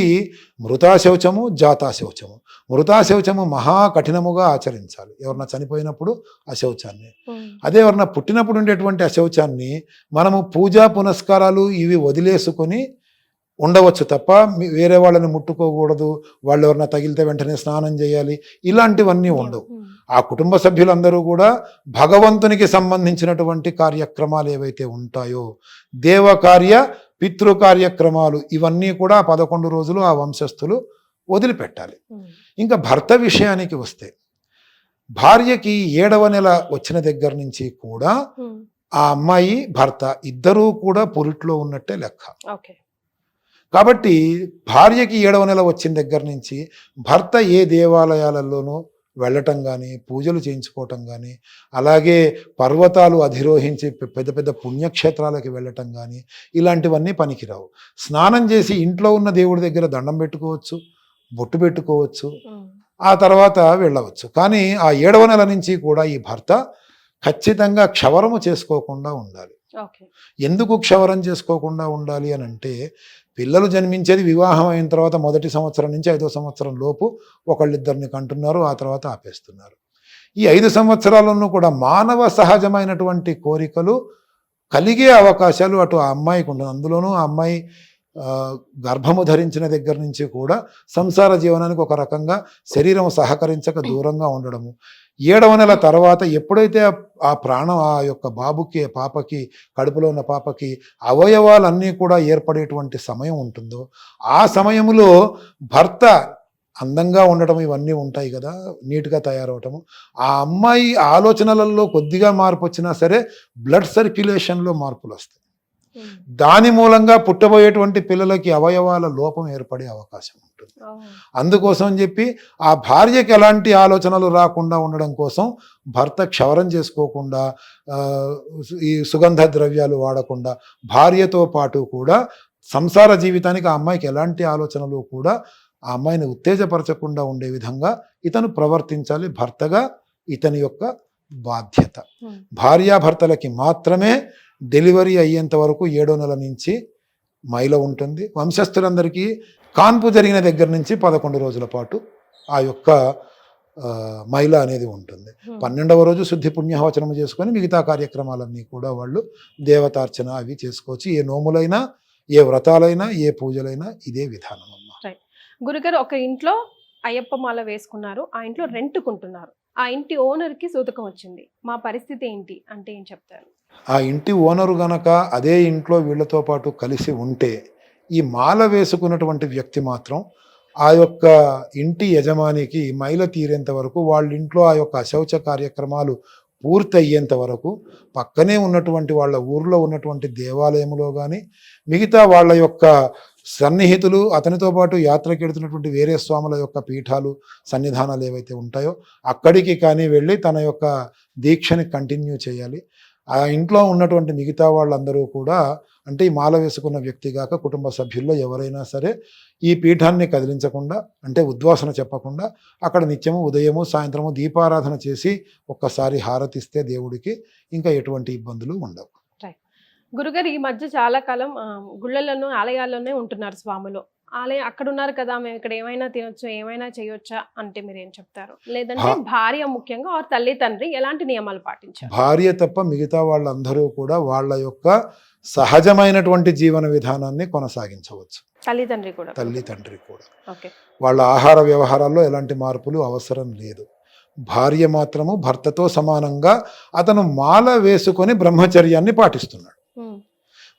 మృతాశౌచము, జాతాశౌచము. మృతాశౌచము మహా కఠినముగా ఆచరించాలి ఎవరన్నా చనిపోయినప్పుడు అశౌచాన్ని. అదే ఎవరన్నా పుట్టినప్పుడు ఉండేటువంటి అశౌచాన్ని మనము పూజా పునస్కారాలు ఇవి వదిలేసుకొని ఉండవచ్చు తప్ప వేరే వాళ్ళని ముట్టుకోకూడదు, వాళ్ళు ఎవరన్నా తగిలితే వెంటనే స్నానం చేయాలి, ఇలాంటివన్నీ ఉండవు. ఆ కుటుంబ సభ్యులందరూ కూడా భగవంతునికి సంబంధించినటువంటి కార్యక్రమాలు ఏవైతే ఉంటాయో దేవకార్య పితృ కార్యక్రమాలు ఇవన్నీ కూడా 11 రోజులు ఆ వంశస్థులు వదిలిపెట్టాలి. ఇంకా భర్త విషయానికి వస్తే భార్యకి 7వ నెల వచ్చిన దగ్గర నుంచి కూడా ఆ అమ్మాయి భర్త ఇద్దరూ కూడా పురిట్లో ఉన్నట్టే లెక్క. కాబట్టి భార్యకి 7వ నెల వచ్చిన దగ్గర నుంచి భర్త ఏ దేవాలయాలలోనూ వెళ్ళటం కానీ పూజలు చేయించుకోవటం కానీ అలాగే పర్వతాలు అధిరోహించి పెద్ద పెద్ద పుణ్యక్షేత్రాలకి వెళ్ళటం కానీ ఇలాంటివన్నీ పనికిరావు. స్నానం చేసి ఇంట్లో ఉన్న దేవుడి దగ్గర దండం పెట్టుకోవచ్చు, బొట్టు పెట్టుకోవచ్చు, ఆ తర్వాత వెళ్ళవచ్చు. కానీ ఆ 7వ నెల నుంచి కూడా ఈ భర్త ఖచ్చితంగా క్షవరము చేసుకోకుండా ఉండాలి. ఓకే. ఎందుకు క్షవరం చేసుకోకుండా ఉండాలి అని అంటే, పిల్లలు జన్మించేది వివాహం అయిన తర్వాత మొదటి సంవత్సరం నుంచి 5వ సంవత్సరం లోపు ఒకళ్ళిద్దరిని కంటున్నారు, ఆ తర్వాత ఆపేస్తున్నారు. ఈ 5 సంవత్సరాలను కూడా మానవ సహజమైనటువంటి కోరికలు కలిగే అవకాశాలు అటు ఆ అమ్మాయికి ఉండదు. అందులోనూ ఆ అమ్మాయి గర్భము ధరించిన దగ్గర నుంచి కూడా సంసార జీవనానికి ఒక రకంగా శరీరం సహకరించక దూరంగా ఉండడము. 7వ నెల తర్వాత ఎప్పుడైతే ఆ ప్రాణం ఆ యొక్క బాబుకి పాపకి కడుపులో ఉన్న పాపకి అవయవాలన్నీ కూడా ఏర్పడేటువంటి సమయం ఉంటుందో, ఆ సమయంలో భర్త అందంగా ఉండటం ఇవన్నీ ఉంటాయి కదా, నీట్గా తయారవటము. ఆ అమ్మాయి ఆలోచనలలో కొద్దిగా మార్పు వచ్చినా సరే బ్లడ్ సర్క్యులేషన్లో మార్పులు వస్తాయి. దాని మూలంగా పుట్టబోయేటువంటి పిల్లలకి అవయవాల లోపం ఏర్పడే అవకాశం ఉంటుంది. అందుకోసం అని చెప్పి ఆ భార్యకి ఎలాంటి ఆలోచనలు రాకుండా ఉండడం కోసం భర్త క్షవరం చేసుకోకుండా, ఈ సుగంధ ద్రవ్యాలు వాడకుండా, భార్యతో పాటు కూడా సంసార జీవితానికి ఆ అమ్మాయికి ఎలాంటి ఆలోచనలు కూడా ఆ అమ్మాయిని ఉత్తేజపరచకుండా ఉండే విధంగా ఇతను ప్రవర్తించాలి. భర్తగా ఇతని యొక్క బాధ్యత. భార్యాభర్తలకి మాత్రమే డెలివరీ అయ్యేంత వరకు 7వ నెల నుంచి మైల ఉంటుంది. వంశస్థులందరికీ కాన్పు జరిగిన దగ్గర నుంచి 11 రోజుల పాటు ఆ యొక్క మైల అనేది ఉంటుంది. 12వ రోజు శుద్ధి పుణ్యవచనము చేసుకొని మిగతా కార్యక్రమాలన్నీ కూడా వాళ్ళు దేవతార్చన అవి చేసుకోవచ్చు. ఏ నోములైనా, ఏ వ్రతాలైనా, ఏ పూజలైనా ఇదే విధానం అమ్మ. గురుగారు, ఒక ఇంట్లో అయ్యప్ప మాల వేసుకున్నారు, ఆ ఇంట్లో రెంట్కుంటున్నారు, ఆ ఇంటి ఓనర్కి సూతకం వచ్చింది, మా పరిస్థితి ఏంటి అంటే ఏం చెప్తారు? ఆ ఇంటి ఓనరు గనక అదే ఇంట్లో వీళ్ళతో పాటు కలిసి ఉంటే, ఈ మాల వేసుకున్నటువంటి వ్యక్తి మాత్రం ఆ యొక్క ఇంటి యజమానికి మైల తీరేంత వరకు, వాళ్ళ ఇంట్లో ఆ యొక్క అశౌచ కార్యక్రమాలు పూర్తి అయ్యేంత వరకు పక్కనే ఉన్నటువంటి వాళ్ళ ఊర్లో ఉన్నటువంటి దేవాలయంలో కానీ, మిగతా వాళ్ళ యొక్క సన్నిహితులు, అతనితో పాటు యాత్రకి వెళుతున్నటువంటి వేరే స్వాముల యొక్క పీఠాలు, సన్నిధానాలు ఏవైతే ఉంటాయో అక్కడికి కానీ వెళ్ళి తన యొక్క దీక్షని కంటిన్యూ చేయాలి. ఆ ఇంట్లో ఉన్నటువంటి మిగతా వాళ్ళందరూ కూడా, అంటే ఈ మాల వేసుకున్న వ్యక్తి గాక కుటుంబ సభ్యుల్లో ఎవరైనా సరే ఈ పీఠాన్ని కదిలించకుండా, అంటే ఉద్వాసన చెప్పకుండా అక్కడ నిత్యము ఉదయము సాయంత్రము దీపారాధన చేసి ఒక్కసారి హారతిస్తే దేవుడికి ఇంకా ఎటువంటి ఇబ్బందులు ఉండవు. గురుగారు, ఈ మధ్య చాలా కాలం గుళ్ళల్లోనూ ఆలయాల్లోనే ఉంటున్నారు స్వాములు. ఆలయం అక్కడ ఉన్నారు కదా, మేము ఇక్కడ ఏమైనా తినొచ్చు, ఏమైనా చేయొచ్చా అంటే మీరు ఏం చెప్తారు? లేదంటే భార్య ముఖ్యంగా ఆ తల్లి తండ్రి ఎలాంటి నియమాలు పాటించారు? భార్య తప్ప మిగతా వాళ్ళందరూ కూడా వాళ్ళ యొక్క సహజమైనటువంటి జీవన విధానాన్ని కొనసాగించవచ్చు. తల్లి తండ్రి కూడా వాళ్ళ ఆహార వ్యవహారాల్లో ఎలాంటి మార్పులు అవసరం లేదు. భార్య మాత్రము భర్తతో సమానంగా అతను మాల వేసుకొని బ్రహ్మచర్యాన్ని పాటిస్తున్నాడు.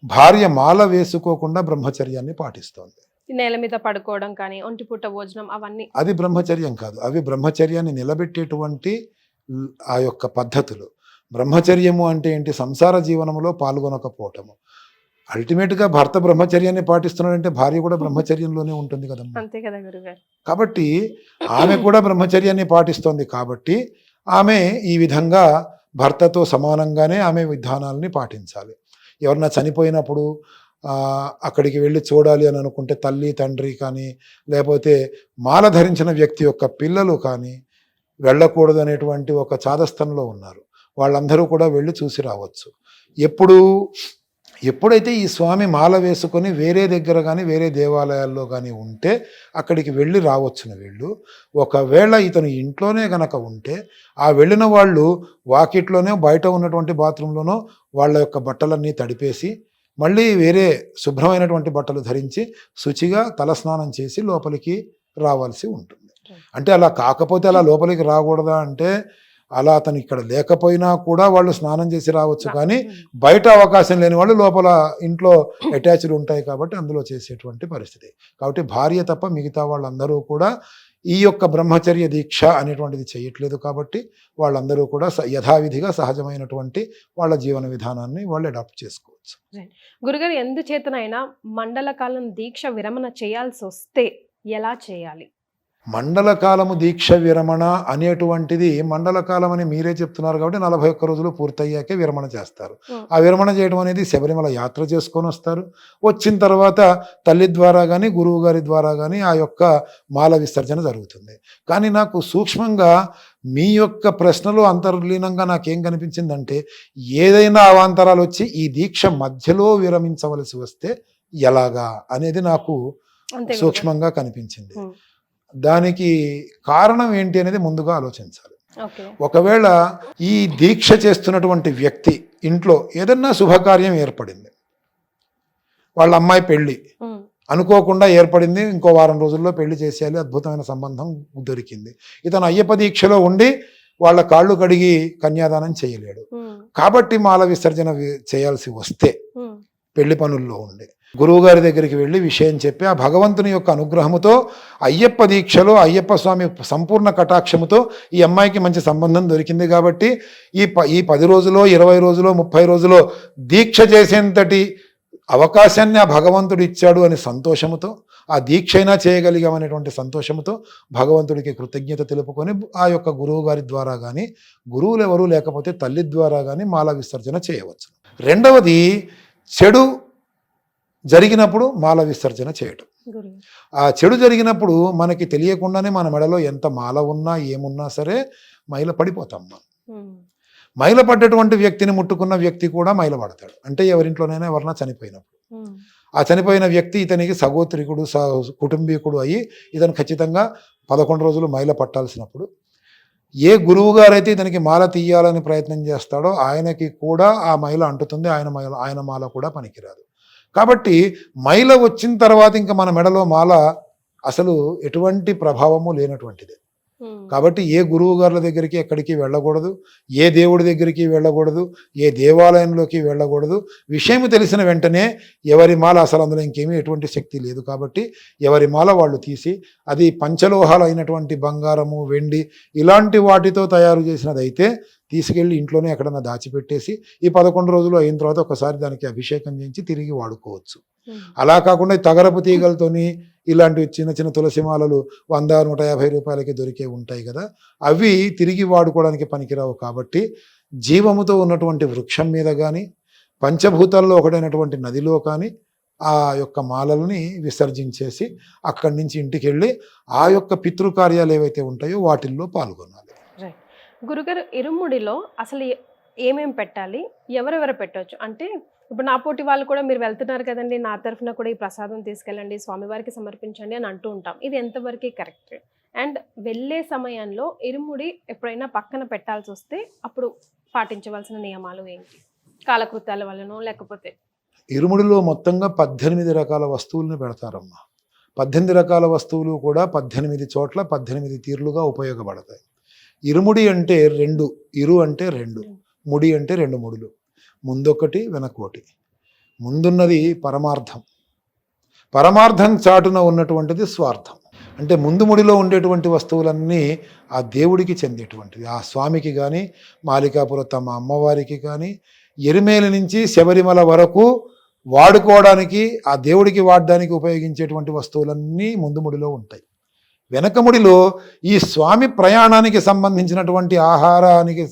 భార్య మాల వేసుకోకుండా బ్రహ్మచర్యాన్ని పాటిస్తోంది. నేల మీద పడుకోవడం కానీ, ఒంటిపూట భోజనం, అవన్నీ అది బ్రహ్మచర్యం కాదు. అవి బ్రహ్మచర్యాన్ని నిలబెట్టేటువంటి ఆ యొక్క పద్ధతులు. బ్రహ్మచర్యము అంటే ఏంటి? సంసార జీవనంలో పాల్గొనకపోవటము. అల్టిమేట్గా భర్త బ్రహ్మచర్యాన్ని పాటిస్తున్నాడంటే భార్య కూడా బ్రహ్మచర్యంలోనే ఉంటుంది కదమ్మా. అంతే కదా గురుగారు. కాబట్టి ఆమె కూడా బ్రహ్మచర్యాన్ని పాటిస్తోంది కాబట్టి ఆమె ఈ విధంగా భర్తతో సమానంగానే ఆమె విధానాలని పాటించాలి. ఎవరన్నా చనిపోయినప్పుడు అక్కడికి వెళ్ళి చూడాలి అని అనుకుంటే తల్లి తండ్రి కానీ, లేకపోతే మాల ధరించిన వ్యక్తి యొక్క పిల్లలు కానీ వెళ్ళకూడదు అనేటువంటి ఒక చాదస్తంలో ఉన్నారు. వాళ్ళందరూ కూడా వెళ్ళి చూసి రావచ్చు. ఎప్పుడైతే ఈ స్వామి మాల వేసుకొని వేరే దగ్గర కానీ వేరే దేవాలయాల్లో కానీ ఉంటే అక్కడికి వెళ్ళి రావచ్చును వీళ్ళు. ఒకవేళ ఇతను ఇంట్లోనే గనక ఉంటే ఆ వెళ్ళిన వాళ్ళు వాకిట్లోనే బయట ఉన్నటువంటి బాత్రూంలోనో వాళ్ళ యొక్క బట్టలన్నీ తడిపేసి మళ్ళీ వేరే శుభ్రమైనటువంటి బట్టలు ధరించి శుచిగా తలస్నానం చేసి లోపలికి రావాల్సి ఉంటుంది. అంటే అలా కాకపోతే అలా లోపలికి రాకూడదా అంటే, అలా అతను ఇక్కడ లేకపోయినా కూడా వాళ్ళు స్నానం చేసి రావచ్చు. కానీ బయట అవకాశం లేని వాళ్ళు లోపల ఇంట్లో అటాచ్డ్ ఉంటాయి కాబట్టి అందులో చేసేటువంటి పరిస్థితి. కాబట్టి భార్య తప్ప మిగతా వాళ్ళందరూ కూడా ఈ యొక్క బ్రహ్మచర్య దీక్ష అనేటువంటిది చేయట్లేదు కాబట్టి వాళ్ళందరూ కూడా యథావిధిగా సహజమైనటువంటి వాళ్ళ జీవన విధానాన్ని వాళ్ళు అడాప్ట్ చేసుకోవచ్చు. గురుగారు, ఎందుచేతనైనా మండల కాలం దీక్ష విరమణ చేయాల్సి వస్తే ఎలా చేయాలి? మండల కాలము దీక్ష విరమణ అనేటువంటిది మండల కాలం అని మీరే చెప్తున్నారు కాబట్టి 41 రోజులు పూర్తయ్యాకే విరమణ చేస్తారు. ఆ విరమణ చేయడం అనేది శబరిమల యాత్ర చేసుకొని వస్తారు. వచ్చిన తర్వాత తల్లి ద్వారా కానీ గురువు గారి ద్వారా కానీ ఆ యొక్క మాల విసర్జన జరుగుతుంది. కానీ నాకు సూక్ష్మంగా మీ యొక్క ప్రశ్నలో అంతర్లీనంగా నాకేం కనిపించిందంటే, ఏదైనా అవాంతరాలు వచ్చి ఈ దీక్ష మధ్యలో విరమించవలసి వస్తే ఎలాగా అనేది నాకు అంతే గురుగారు. సూక్ష్మంగా కనిపించింది. ఉమ్, దానికి కారణం ఏంటి అనేది ముందుగా ఆలోచించాలి. ఓకే. ఒకవేళ ఈ దీక్ష చేస్తున్నటువంటి వ్యక్తి ఇంట్లో ఏదన్నా శుభకార్యం ఏర్పడింది, వాళ్ళ అమ్మాయి పెళ్ళి ఉమ్, అనుకోకుండా ఏర్పడింది, ఇంకో వారం రోజుల్లో పెళ్లి చేసేయాలి, అద్భుతమైన సంబంధం దొరికింది. ఇతను అయ్యప్ప దీక్షలో ఉండి వాళ్ళ కాళ్ళు కడిగి కన్యాదానం చేయలేడు ఉమ్, కాబట్టి మాల విసర్జన చేయాల్సి వస్తే ఉమ్, పెళ్లి పనుల్లో ఉండి గురువుగారి దగ్గరికి వెళ్ళి విషయం చెప్పి ఆ భగవంతుని యొక్క అనుగ్రహముతో అయ్యప్ప దీక్షలో అయ్యప్ప స్వామి సంపూర్ణ కటాక్షముతో ఈ అమ్మాయికి మంచి సంబంధం దొరికింది కాబట్టి ఈ 10 రోజులో 20 రోజులో 30 రోజులో దీక్ష చేసేంతటి అవకాశాన్ని ఆ భగవంతుడు ఇచ్చాడు అని సంతోషముతో, ఆ దీక్ష అయినా చేయగలిగామనేటువంటి సంతోషముతో భగవంతుడికి కృతజ్ఞత తెలుపుకొని ఆ యొక్క గురువు గారి ద్వారా కానీ, గురువులు ఎవరు లేకపోతే తల్లి ద్వారా కానీ మాల విసర్జన చేయవచ్చు. రెండవది, చెడు జరిగినప్పుడు మాల విసర్జన చేయటం. గురుగారు. ఆ చెడు జరిగినప్పుడు మనకి తెలియకుండానే మన మెడలో ఎంత మాల ఉన్నా ఏమున్నా సరే మైల పడిపోతాం మనం. ఉమ్, మైల పడ్డటువంటి వ్యక్తిని ముట్టుకున్న వ్యక్తి కూడా మైల పడతాడు. అంటే ఎవరింట్లోనైనా ఎవరన్నా చనిపోయినప్పుడు ఉమ్, ఆ చనిపోయిన వ్యక్తి ఇతనికి సగోత్రికుడు కుటుంబీకుడు అయ్యి ఇతను ఖచ్చితంగా 11 రోజులు మైల పట్టాల్సినప్పుడు ఏ గురువు గారైతే ఇతనికి మాల తీయాలని ప్రయత్నం చేస్తాడో ఆయనకి కూడా ఆ మైల అంటుతుంది, ఆయన మాల కూడా పనికిరాదు. కాబట్టి మైల వచ్చిన తర్వాత ఇంకా మన మెడలో మాల అసలు ఎటువంటి ప్రభావము లేనటువంటిది. ఉమ్, కాబట్టి ఏ గురువు గారుల దగ్గరికి ఎక్కడికి వెళ్ళకూడదు, ఏ దేవుడి దగ్గరికి వెళ్ళకూడదు, ఏ దేవాలయంలోకి వెళ్ళకూడదు. విషయం తెలిసిన వెంటనే ఎవరి మాల అసలు అందులో ఇంకేమీ ఎటువంటి శక్తి లేదు కాబట్టి ఎవరి మాల వాళ్ళు తీసి, అది పంచలోహాలు అయినటువంటి బంగారము వెండి ఇలాంటి వాటితో తయారు చేసినది అయితే తీసుకెళ్ళి ఇంట్లోనే ఎక్కడన్నా దాచిపెట్టేసి ఈ 11 రోజులు అయిన తర్వాత ఒకసారి దానికి అభిషేకం చేయించి తిరిగి వాడుకోవచ్చు. ఉమ్, అలా కాకుండా ఈ తగరపు తీగలతోని ఇలాంటి చిన్న చిన్న తులసి మాలలు 100-150 రూపాయలకి దొరికే ఉంటాయి కదా, అవి తిరిగి వాడుకోవడానికి పనికిరావు. కాబట్టి జీవముతో ఉన్నటువంటి వృక్షం మీద కానీ పంచభూతాల్లో ఒకటైనటువంటి నదిలో కానీ ఆ యొక్క మాలలని విసర్జించేసి అక్కడి నుంచి ఇంటికి వెళ్ళి ఆ యొక్క పితృకార్యాలు ఏవైతే ఉంటాయో వాటిల్లో పాల్గొనాలి. రైట్. గురుగారు, ఇరుముడిలో అసలు ఏమేం పెట్టాలి, ఎవరెవరు పెట్టవచ్చు? అంటే ఇప్పుడు నా పోటీ వాళ్ళు కూడా మీరు వెళ్తున్నారు కదండి, నా తరఫున కూడా ఈ ప్రసాదం తీసుకెళ్ళండి, స్వామివారికి సమర్పించండి అని అంటూ ఉంటాం. ఇది ఎంతవరకు కరెక్ట్? అండ్ వెళ్ళే సమయంలో ఇరుముడి ఎప్పుడైనా పక్కన పెట్టాల్సి వస్తే అప్పుడు పాటించవలసిన నియమాలు ఏంటి? కాలకృత్యాల వలనో లేకపోతే? ఇరుముడిలో మొత్తంగా 18 రకాల వస్తువులను పెడతారమ్మా. 18 రకాల వస్తువులు కూడా 18 చోట్ల 18 తీర్లుగా ఉపయోగపడతాయి. ఇరుముడి అంటే 2, ఇరు అంటే 2, ముడి అంటే 2 ముడులు, ముందొకటి వెనకొకటి. ముందున్నది పరమార్థం, పరమార్థం చాటున ఉన్నటువంటిది స్వార్థం. అంటే ముందు ముడిలో ఉండేటువంటి వస్తువులన్నీ ఆ దేవుడికి చెందేటువంటివి, ఆ స్వామికి కానీ మాలికాపుర తమ అమ్మవారికి కానీ ఎరిమేలి నుంచి శబరిమల వరకు వాడుకోవడానికి ఆ దేవుడికి వాడడానికి ఉపయోగించేటువంటి వస్తువులన్నీ ముందు ముడిలో ఉంటాయి. వెనకముడిలో ఈ స్వామి ప్రయాణానికి సంబంధించినటువంటి ఆహారానికి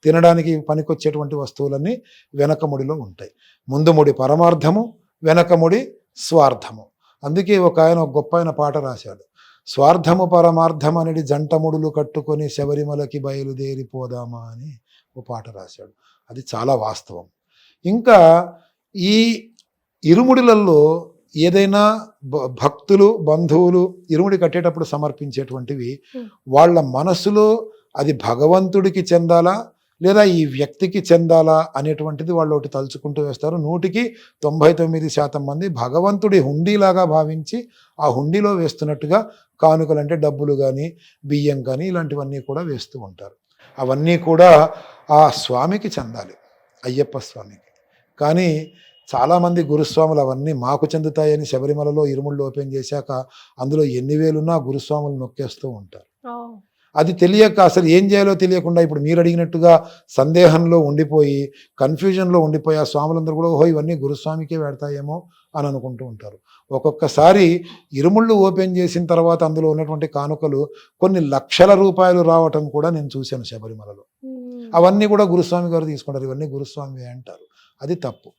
తినడానికి పనికొచ్చేటువంటి వస్తువులన్నీ వెనకముడిలో ఉంటాయి. ముందుముడి పరమార్థము, వెనకముడి స్వార్థము. అందుకే ఒక గొప్ప పాట రాశాడు, స్వార్థము పరమార్థం అనేది జంటముడులు కట్టుకొని శబరిమలకి బయలుదేరిపోదామా అని ఒక పాట రాశాడు. అది చాలా వాస్తవం. ఇంకా ఈ ఇరుముడిలలో ఏదైనా భక్తులు బంధువులు ఇరుముడి కట్టేటప్పుడు సమర్పించేటువంటివి వాళ్ళ మనసులో అది భగవంతుడికి చెందాలా లేదా ఈ వ్యక్తికి చెందాలా అనేటువంటిది వాళ్ళు ఒకటి తలుచుకుంటూ వేస్తారు. 99% మంది భగవంతుడి హుండీలాగా భావించి ఆ హుండీలో వేస్తున్నట్టుగా కానుకలు అంటే డబ్బులు కానీ బియ్యం కానీ ఇలాంటివన్నీ కూడా వేస్తూ ఉంటారు. అవన్నీ కూడా ఆ స్వామికి చెందాలి, అయ్యప్ప స్వామికి. కానీ చాలామంది గురుస్వాములు అవన్నీ మాకు చెందుతాయని శబరిమలలో ఇరుముళ్ళు ఓపెన్ చేశాక అందులో ఎన్ని వేలున్నా గురుస్వాములు నొక్కేస్తూ ఉంటారు. అది తెలియక అసలు ఏం చేయాలో తెలియకుండా ఇప్పుడు మీరు అడిగినట్టుగా సందేహంలో ఉండిపోయి కన్ఫ్యూజన్లో ఉండిపోయి ఆ స్వాములందరూ కూడా ఓహో ఇవన్నీ గురుస్వామికే పెడతాయేమో అని అనుకుంటూ ఉంటారు. ఒక్కొక్కసారి ఇరుముళ్ళు ఓపెన్ చేసిన తర్వాత అందులో ఉన్నటువంటి కానుకలు కొన్ని లక్షల రూపాయలు రావటం కూడా నేను చూశాను శబరిమలలో. అవన్నీ కూడా గురుస్వామి గారు తీసుకుంటారు, ఇవన్నీ గురుస్వామి అంటారు. అది తప్పు.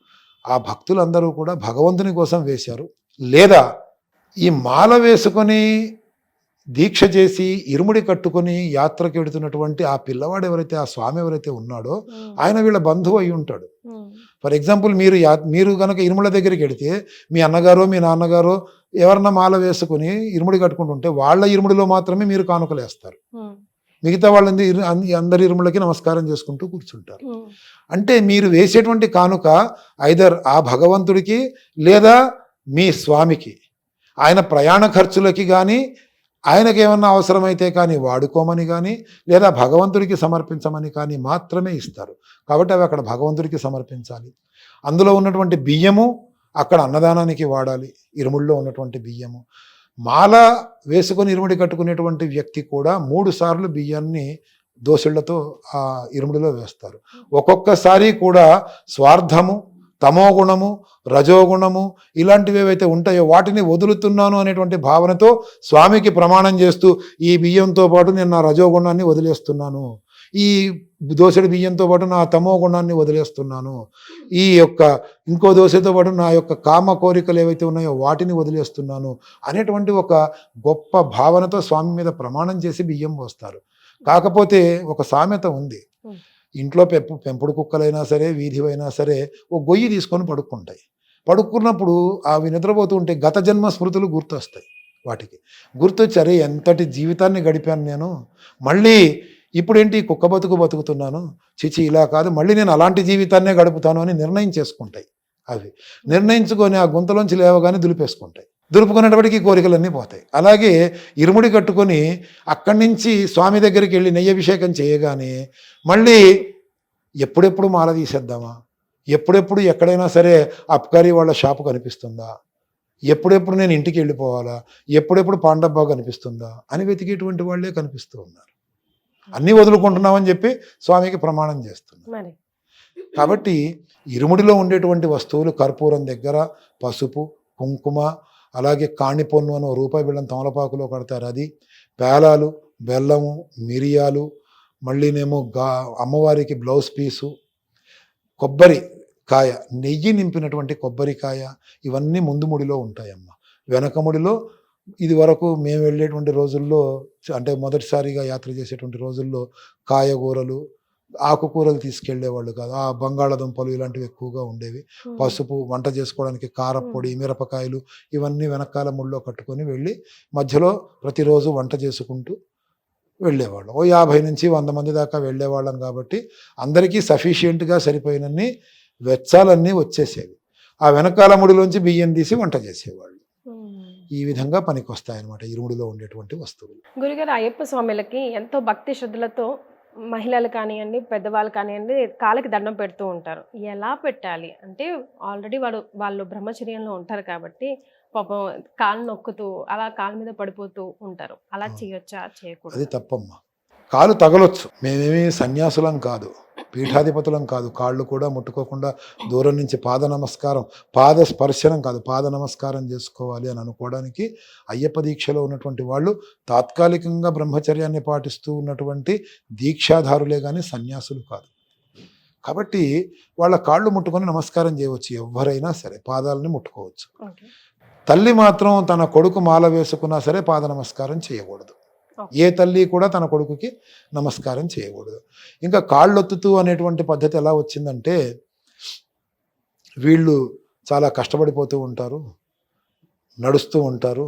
ఆ భక్తులందరూ కూడా భగవంతుని కోసం వేశారు. లేదా ఈ మాల వేసుకొని దీక్ష చేసి ఇరుముడి కట్టుకొని యాత్రకి వెడుతున్నటువంటి ఆ పిల్లవాడు ఎవరైతే ఆ స్వామి ఎవరైతే ఉన్నాడో ఆయన వీళ్ళ బంధువు అయి ఉంటాడు. ఫర్ ఎగ్జాంపుల్ మీరు కనుక ఇరుముల దగ్గరికి వెడితే మీ అన్నగారో మీ నాన్నగారో ఎవరన్నా మాల వేసుకుని ఇరుముడి కట్టుకుంటుంటే వాళ్ళ ఇరుముడిలో మాత్రమే మీరు కానుకలు వేస్తారు. మిగతా వాళ్ళంది అందరి ఇరుములకి నమస్కారం చేసుకుంటూ కూర్చుంటారు. అంటే మీరు వేసేటువంటి కానుక ఐదర్ ఆ భగవంతుడికి లేదా మీ స్వామికి ఆయన ప్రయాణ ఖర్చులకి కానీ ఆయనకి ఏమన్నా అవసరమైతే కానీ వాడుకోమని కానీ లేదా భగవంతుడికి సమర్పించమని కానీ మాత్రమే ఇస్తారు. కాబట్టి అవి అక్కడ భగవంతుడికి సమర్పించాలి. అందులో ఉన్నటువంటి బియ్యము అక్కడ అన్నదానానికి వాడాలి. ఇరుముడిలో ఉన్నటువంటి బియ్యము మాల వేసుకొని ఇరుముడి కట్టుకునేటువంటి వ్యక్తి కూడా 3 సార్లు బియ్యాన్ని దోసిళ్లతో ఆ ఇరుముడిలో వేస్తారు. ఒక్కొక్కసారి కూడా స్వార్థము, తమోగుణము, రజోగుణము ఇలాంటివి ఏవైతే ఉంటాయో వాటిని వదులుతున్నాను అనేటువంటి భావనతో స్వామికి ప్రమాణం చేస్తూ ఈ బియ్యంతో పాటు నేను నా రజోగుణాన్ని వదిలేస్తున్నాను, ఈ దోసెడి బియ్యంతో పాటు నా తమో గుణాన్ని వదిలేస్తున్నాను, ఈ యొక్క ఇంకో దోశతో పాటు నా యొక్క కామ కోరికలు ఏవైతే ఉన్నాయో వాటిని వదిలేస్తున్నాను అనేటువంటి ఒక గొప్ప భావనతో స్వామి మీద ప్రమాణం చేసి బియ్యం పోస్తారు. కాకపోతే ఒక సామెత ఉంది, ఇంట్లో పెంపుడు కుక్కలైనా సరే వీధివైనా సరే ఓ గొయ్యి తీసుకొని పడుకుంటాయి. పడుకున్నప్పుడు అవి నిద్రపోతూ ఉంటే గత జన్మ స్మృతులు గుర్తొస్తాయి. వాటికి గుర్తొచ్చి అరే ఎంతటి జీవితాన్ని గడిపాను నేను, మళ్ళీ ఇప్పుడేంటి కుక్క బతుకుతున్నాను, చిచి ఇలా కాదు మళ్ళీ నేను అలాంటి జీవితాన్నే గడుపుతాను అని నిర్ణయం చేసుకుంటాయి. అవి నిర్ణయించుకొని ఆ గుంతలోంచి లేవగానే దులిపేసుకుంటాయి. దులుపుకునేటప్పటికీ కోరికలన్నీ పోతాయి. అలాగే ఇరుముడి కట్టుకొని అక్కడి నుంచి స్వామి దగ్గరికి వెళ్ళి నెయ్యభిషేకం చేయగానే మళ్ళీ ఎప్పుడెప్పుడు మాల తీసేద్దామా, ఎప్పుడెప్పుడు ఎక్కడైనా సరే అబ్కారీ వాళ్ళ షాపు కనిపిస్తుందా, ఎప్పుడెప్పుడు నేను ఇంటికి వెళ్ళిపోవాలా, ఎప్పుడెప్పుడు పాండబ్బా కనిపిస్తుందా అని వెతికేటువంటి వాళ్ళే కనిపిస్తూ ఉన్నారు. అన్నీ వదులుకుంటున్నామని చెప్పి స్వామికి ప్రమాణం చేస్తున్నారు. కాబట్టి ఇరుముడిలో ఉండేటువంటి వస్తువులు కర్పూరం దగ్గర పసుపు, కుంకుమ, అలాగే కాణిపొన్ను అని రూపాయి బిళ్ళం తమలపాకులో కడతారు, అది పేలాలు, బెల్లము, మిరియాలు, మళ్ళీనేమో అమ్మవారికి బ్లౌజ్ పీసు, కొబ్బరి కాయ, నెయ్యి నింపినటువంటి కొబ్బరికాయ, ఇవన్నీ ముందు ముడిలో ఉంటాయమ్మ. వెనక ముడిలో ఇది వరకు మేము వెళ్ళేటువంటి రోజుల్లో అంటే మొదటిసారిగా యాత్ర చేసేటువంటి రోజుల్లో కాయగూరలు, ఆకుకూరలు తీసుకెళ్లేవాళ్ళు కాదు, ఆ బంగాళాదుంపలు ఇలాంటివి ఎక్కువగా ఉండేవి. పసుపు, వంట చేసుకోవడానికి కారపొడి, మిరపకాయలు ఇవన్నీ వెనకాల ముళ్ళో కట్టుకొని వెళ్ళి మధ్యలో ప్రతిరోజు వంట చేసుకుంటూ వెళ్ళేవాళ్ళం. ఓ 50 నుంచి 100 మంది దాకా వెళ్ళేవాళ్ళం. కాబట్టి అందరికీ సఫిషియెంట్గా సరిపోయినన్ని వెచ్చాలన్నీ వచ్చేసేవి. ఆ వెనకాల ముడిలోంచి బియ్యం తీసి వంట చేసేవాళ్ళు. ఈ విధంగా పనికి వస్తాయన్నమాట ఇరుముడిలో ఉండేటువంటి వస్తువులు. గురుగారు, అయ్యప్ప స్వామిలకి ఎంతో భక్తి శ్రద్ధలతో మహిళలు కానివ్వండి, పెద్దవాళ్ళు కానివ్వండి కాళ్ళకి దండం పెడుతూ ఉంటారు. ఎలా పెట్టాలి అంటే ఆల్రెడీ వాళ్ళు బ్రహ్మచర్యంలో ఉంటారు కాబట్టి పాపం కాళ్ళు నొక్కుతూ అలా కాళ్ళ మీద పడిపోతూ ఉంటారు. అలా చేయొచ్చా, చేయకూడదు? అది తప్పమ్మా. కాలు తగలొచ్చు, మేమేమి సన్యాసులం కాదు, పీఠాధిపతులం కాదు. కాళ్ళు కూడా ముట్టుకోకుండా దూరం నుంచి పాద నమస్కారం, పాద స్పర్శనం కాదు, పాద నమస్కారం చేసుకోవాలి అని అనుకోవడానికి అయ్యప్ప దీక్షలో ఉన్నటువంటి వాళ్ళు తాత్కాలికంగా బ్రహ్మచర్యాన్ని పాటిస్తూ ఉన్నటువంటి దీక్షాధారులే కానీ సన్యాసులు కాదు. కాబట్టి వాళ్ళ కాళ్ళు ముట్టుకొని నమస్కారం చేయవచ్చు, ఎవరైనా సరే పాదాలని ముట్టుకోవచ్చు. తల్లి మాత్రం తన కొడుకు మాల వేసుకున్నా సరే పాద నమస్కారం చేయకూడదు. ఏ తల్లి కూడా తన కొడుకుకి నమస్కారం చేయకూడదు. ఇంకా కాళ్ళొత్తుతూ అనేటువంటి పద్ధతి ఎలా వచ్చిందంటే, వీళ్ళు చాలా కష్టపడిపోతూ ఉంటారు, నడుస్తూ ఉంటారు,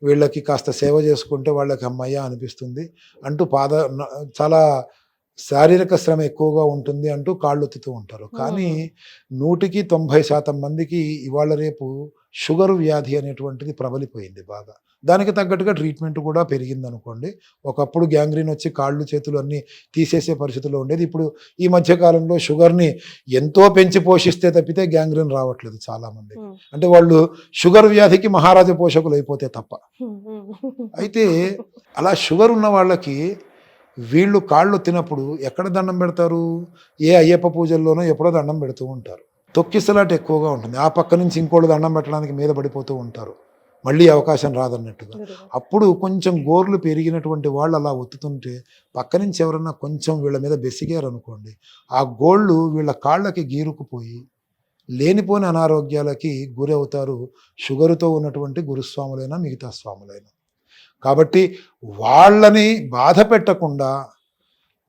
వీళ్ళకి కాస్త సేవ చేసుకుంటే వాళ్ళకి అమ్మయ్య అనిపిస్తుంది అంటూ చాలా శారీరక శ్రమ ఎక్కువగా ఉంటుంది అంటూ కాళ్ళొత్తుతూ ఉంటారు. కానీ 100కి 90% మందికి ఇవాళ రేపు షుగర్ వ్యాధి అనేటువంటిది ప్రబలిపోయింది బాగా. దానికి తగ్గట్టుగా ట్రీట్మెంట్ కూడా పెరిగింది అనుకోండి. ఒకప్పుడు గ్యాంగ్రీన్ వచ్చి కాళ్ళు చేతులు అన్నీ తీసేసే పరిస్థితిలో ఉండేది. ఇప్పుడు ఈ మధ్యకాలంలో షుగర్ని ఎంతో పెంచి పోషిస్తే తప్పితే గ్యాంగ్రీన్ రావట్లేదు చాలామంది. అంటే వాళ్ళు షుగర్ వ్యాధికి మహారాజ పోషకులు అయిపోతే తప్ప. అయితే అలా షుగర్ ఉన్న వాళ్ళకి వీళ్ళు కాళ్ళు తినప్పుడు ఎక్కడ దండం పెడతారు? ఏ అయ్యప్ప పూజల్లోనో ఎప్పుడో దండం పెడుతూ ఉంటారు. తొక్కిసలాట ఎక్కువగా ఉంటుంది. ఆ పక్క నుంచి ఇంకోళ్ళు దండం పెట్టడానికి మీద పడిపోతూ ఉంటారు, మళ్ళీ అవకాశం రాదన్నట్టుగా. గురుగారు. అప్పుడు కొంచెం గోర్లు పెరిగినటువంటి వాళ్ళు అలా ఒత్తుతుంటే పక్క నుంచి ఎవరన్నా కొంచెం వీళ్ళ మీద బెసిగారనుకోండి, ఆ గోళ్ళు వీళ్ళ కాళ్ళకి గీరుకుపోయి లేనిపోని అనారోగ్యాలకి గురి అవుతారు, షుగరుతో ఉన్నటువంటి గురుస్వాములైనా మిగతా స్వాములైనా. కాబట్టి వాళ్ళని బాధ పెట్టకుండా